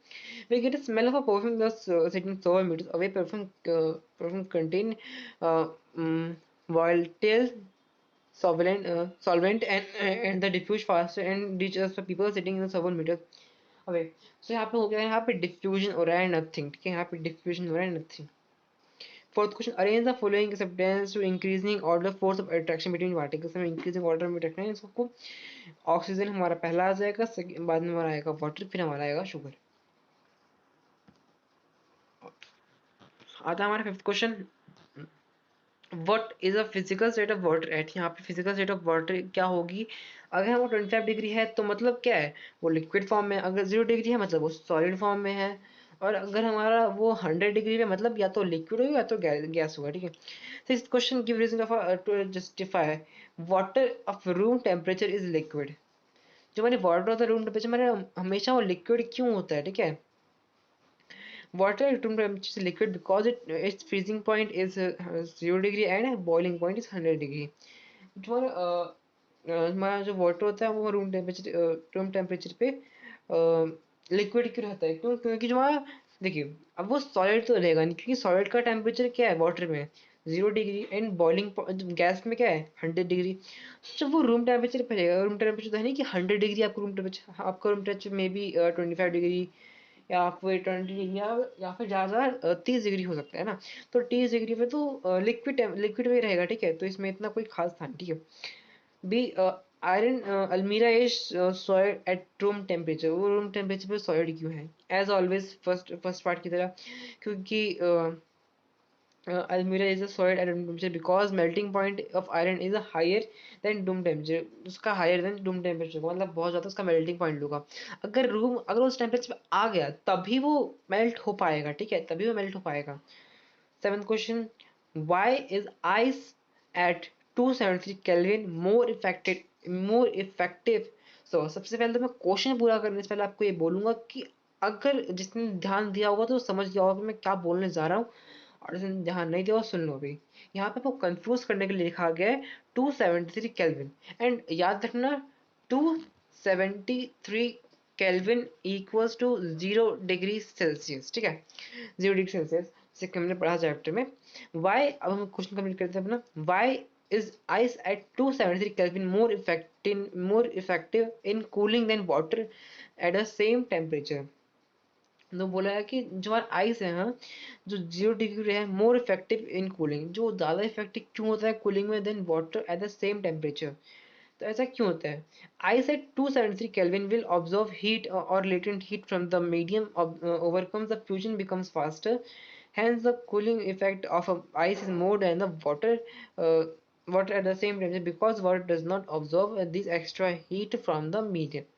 We get a smell of a perfume just sitting 7 meters away. Perfume contain volatile solvent and the diffuse faster and reaches the people sitting in 7 meters away. So यहाँ पे हो गया, यहाँ पे डिफ्यूजन हो रहा है नथिंग, ठीक है, यहाँ पे डिफ्यूजन हो रहा है nothing. Fourth question, arrange the following substance to increasing order force of attraction between particles. में इंक्रीजिंग ऑर्डर में अट्रैक्शन इसको ऑक्सीजन हमारा पहला आ जाएगा, बाद में हमारा आएगा वाटर, फिर हमारा आएगा शुगर। आता है हमारा fifth question, what is a physical state of water at. यहाँ पे फिजिकल स्टेट ऑफ वाटर क्या होगी, अगर वो 25 डिग्री है तो मतलब क्या है वो लिक्विड फॉर्म में, अगर 0 डिग्री है मतलब वो सॉलिड फॉर्म में है, और अगर हमारा वो 100 डिग्री पे मतलब या तो लिक्विड होगा या तो गैस होगा, ठीक है। Sixth question, give reason of to justify water of room temperature is liquid. जो हमारे वाटर होता है रूम टेम्परेचर हमारे हमेशा वो लिक्विड क्यों होता है, ठीक है। Water at room temperature is liquid because its freezing point is 0 degree and boiling point is 100 degree. जो हमारा जो वाटर होता है वो रूम टेम्परेचर पे लिक्विड क्यों रहता है, क्यों, क्योंकि जो हमारा देखिए अब वो सॉलिड तो रहेगा नहीं, क्योंकि सॉलिड का टेम्परेचर क्या है वाटर में 0 डिग्री एंड बॉइलिंग गैस में क्या है 100 डिग्री। जब वो रूम टेम्परेचर पे रहेगा, रूम टेम्परेचर तो है नहीं कि 100 डिग्री आपका रूम टेम्परेचर में भी 25 डिग्री या फिर 20 या फिर ज़्यादा 30 डिग्री हो सकता है ना। तो 30 डिग्री पे तो लिक्विड में रहेगा, ठीक है, तो इसमें इतना कोई खास था नहीं, ठीक है। बी आयरन अलमीरा is solid at room temperature, वो रूम टेम्परेचर पे सॉलिड क्यों है, एज ऑलवेज फर्स्ट पार्ट की तरह, क्योंकि Almira is a solid at room temperature because melting point of iron is a higher than room temperature, उसका higher than room temperature मतलब बहुत ज़्यादा उसका melting point होगा। अगर उस टेम्परेचर पे आ गया तभी वो मेल्ट हो पाएगा, ठीक है, तभी वो मेल्ट हो पाएगा। Seventh question, why is ice at 273 Kelvin more effective? So सबसे पहले तो मैं क्वेश्चन पूरा करने से पहले आपको ये बोलूंगा कि अगर जिसने ध्यान दिया होगा तो समझ गया होगा कि मैं क्या बोलने जा रहा हूँ, और जिसने ध्यान नहीं दिया वो सुन लो अभी। यहाँ पे आपको कंफ्यूज करने के लिए लिखा गया है 273 केल्विन, एंड याद रखना 273 kelvin equals to 0 degree Celsius, ठीक है, 0 डिग्री सेल्सियस, जैसे कि हमने पढ़ा चैप्टर में। वाई, अब हम क्वेश्चन कंप्लीट करते हैं अपना, Y is ice at 273 Kelvin more effective in cooling than water at the same temperature? तो बोला है कि जो हमारा आइस है, हाँ, जो 0 डिग्री है मोर इफेक्टिव इन कूलिंग, जो ज़्यादा इफेक्टिव क्यों होता है कूलिंग में than water at the same temperature. तो ऐसा क्यों होता है, ice at 273 Kelvin will absorb heat or latent heat from the medium, overcomes the fusion becomes faster, hence the cooling effect of ice is more than the water at the same temperature because water does not absorb this extra heat from the medium.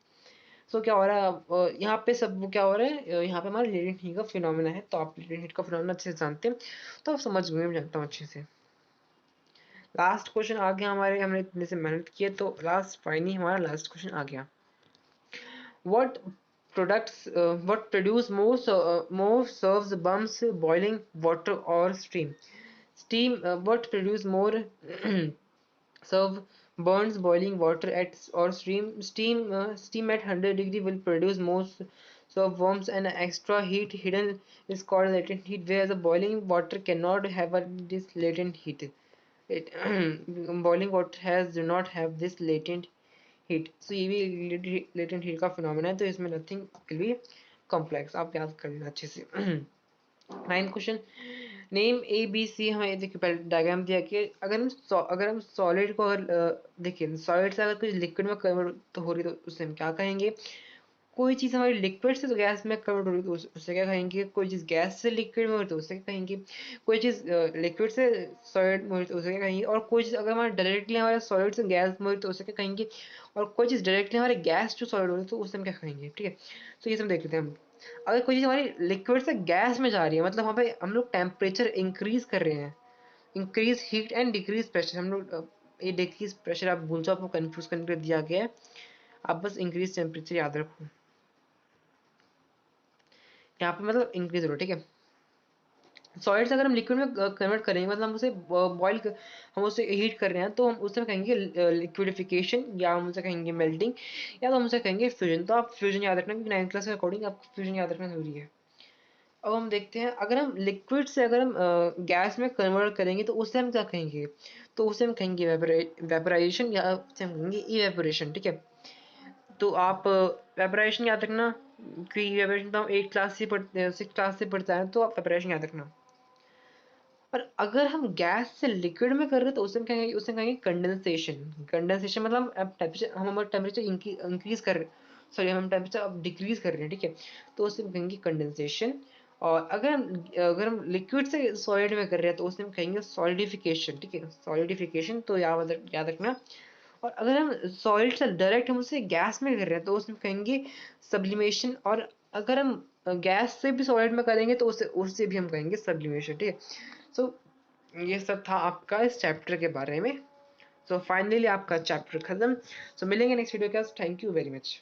सो क्या हो रहा है यहाँ पे सब वो क्या हो रहा है, यहाँ पे हमारा लेटेंट हीट का फिनोमेना है, तो आप लेटेंट हीट का फिनोमेना अच्छे से जानते हैं, तो आप समझ गए, मैं जानता हूँ अच्छे से। लास्ट क्वेश्चन आ गया हमारे, हमने इतने से मेहनत की है तो लास्ट फाइनली हमारा लास्ट क्वेश्चन आ गया। What products what produce more serves burns boiling water or steam what produce more serve burns boiling water at or steam at 100 degree will produce more So warms and extra heat hidden is called latent heat, whereas the boiling water cannot have this latent heat. It boiling water has do not have this latent heat. So ये भी latent heat का phenomena है, तो इसमें nothing will be complex. आप याद कर लेना अच्छे से. 9th question, name A B C. हमें देखिए पहले डायग्राम दिया कि अगर हम सॉलिड को देखिए सॉलिड से अगर कुछ लिक्विड में कन्वर्ट तो हो रही तो उससे हम क्या कहेंगे. कोई चीज़ हमारी लिक्विड से तो गैस में कन्वर्ट हो रही तो उससे क्या कहेंगे. कोई चीज़ गैस से लिक्विड में हो रही तो उससे क्या कहेंगे. कोई चीज़ लिक्विड से सॉलिड में हो रही तो उससे क्या कहेंगे. और कोई चीज़ अगर हमारे डायरेक्टली हमारे सॉलिड से गैस में हो रही तो उससे क्या कहेंगे. और कोई चीज़ डायरेक्टली हमारे गैस टू सॉलिड हो रही तो उससे हम क्या कहेंगे. ठीक है, तो ये सब देख लेते हैं हम. अगर कोई चीज़ हमारी लिक्विड से गैस में जा रही है, मतलब वहाँ पे हम लोग टेम्परेचर इंक्रीज कर रहे हैं. Increase heat and decrease pressure. हम लोग ये डिक्रीज प्रेशर आप भूल जाओ, आपको कंफ्यूज करने के लिए दिया गया है. आप बस इंक्रीज टेम्परेचर याद रखो. यहाँ पे मतलब इंक्रीज हो रहा है. ठीक है, सॉलिड से अगर हम लिक्विड में कन्वर्ट करेंगे, मतलब हम उसे बॉयल हम उसे हीट कर रहे हैं, तो हम उससे कहेंगे लिक्विडिफिकेशन, या हम उसे कहेंगे मेल्टिंग, या तो हम उसे कहेंगे फ्यूजन. तो आप फ्यूजन याद रखना, क्योंकि 9th क्लास के अकॉर्डिंग आपको फ्यूजन याद रखना जरूरी है. अब हम देखते हैं, अगर हम लिक्विड से अगर हम गैस में कन्वर्ट करेंगे तो उससे हम क्या कहेंगे. तो उसे हम कहेंगे वेपराइजेशन, या उसे हम कहेंगे इवेपोरेशन. ठीक है, तो आप वेपराइजेशन याद रखना, कि वेपराइजेशन तो हम 8 क्लास से पढ़ते हैं, 6 क्लास से पढ़ते हैं, तो आप वेपराइजेशन याद रखना. पर अगर हम गैस से लिक्विड में कर रहे हैं तो उसे कहेंगे कंडेंसेशन. कंडेंसेशन मतलब अब टेम्परेचर, हम हमारा टेम्परेचर इंक्रीज कर रहे हैं, सॉरी हम टेम्परेचर अब डिक्रीज कर रहे हैं. ठीक है, तो उसे हम कहेंगे कंडेंसेशन. और अगर हम लिक्विड से सॉलिड में कर रहे हैं तो उसे हम कहेंगे सॉलिडिफिकेशन. ठीक है, सॉलिडिफिकेशन तो याद रखना. और अगर हम सॉलिड से डायरेक्ट हम उसे गैस में कर रहे हैं तो उसमें कहेंगे सब्लिमेशन. और अगर हम गैस से भी सॉलिड में करेंगे तो उससे भी हम कहेंगे सब्लिमेशन. ठीक है, सो ये सब था आपका इस चैप्टर के बारे में. सो फाइनली आपका चैप्टर खत्म. सो मिलेंगे नेक्स्ट वीडियो के. Thank you very much.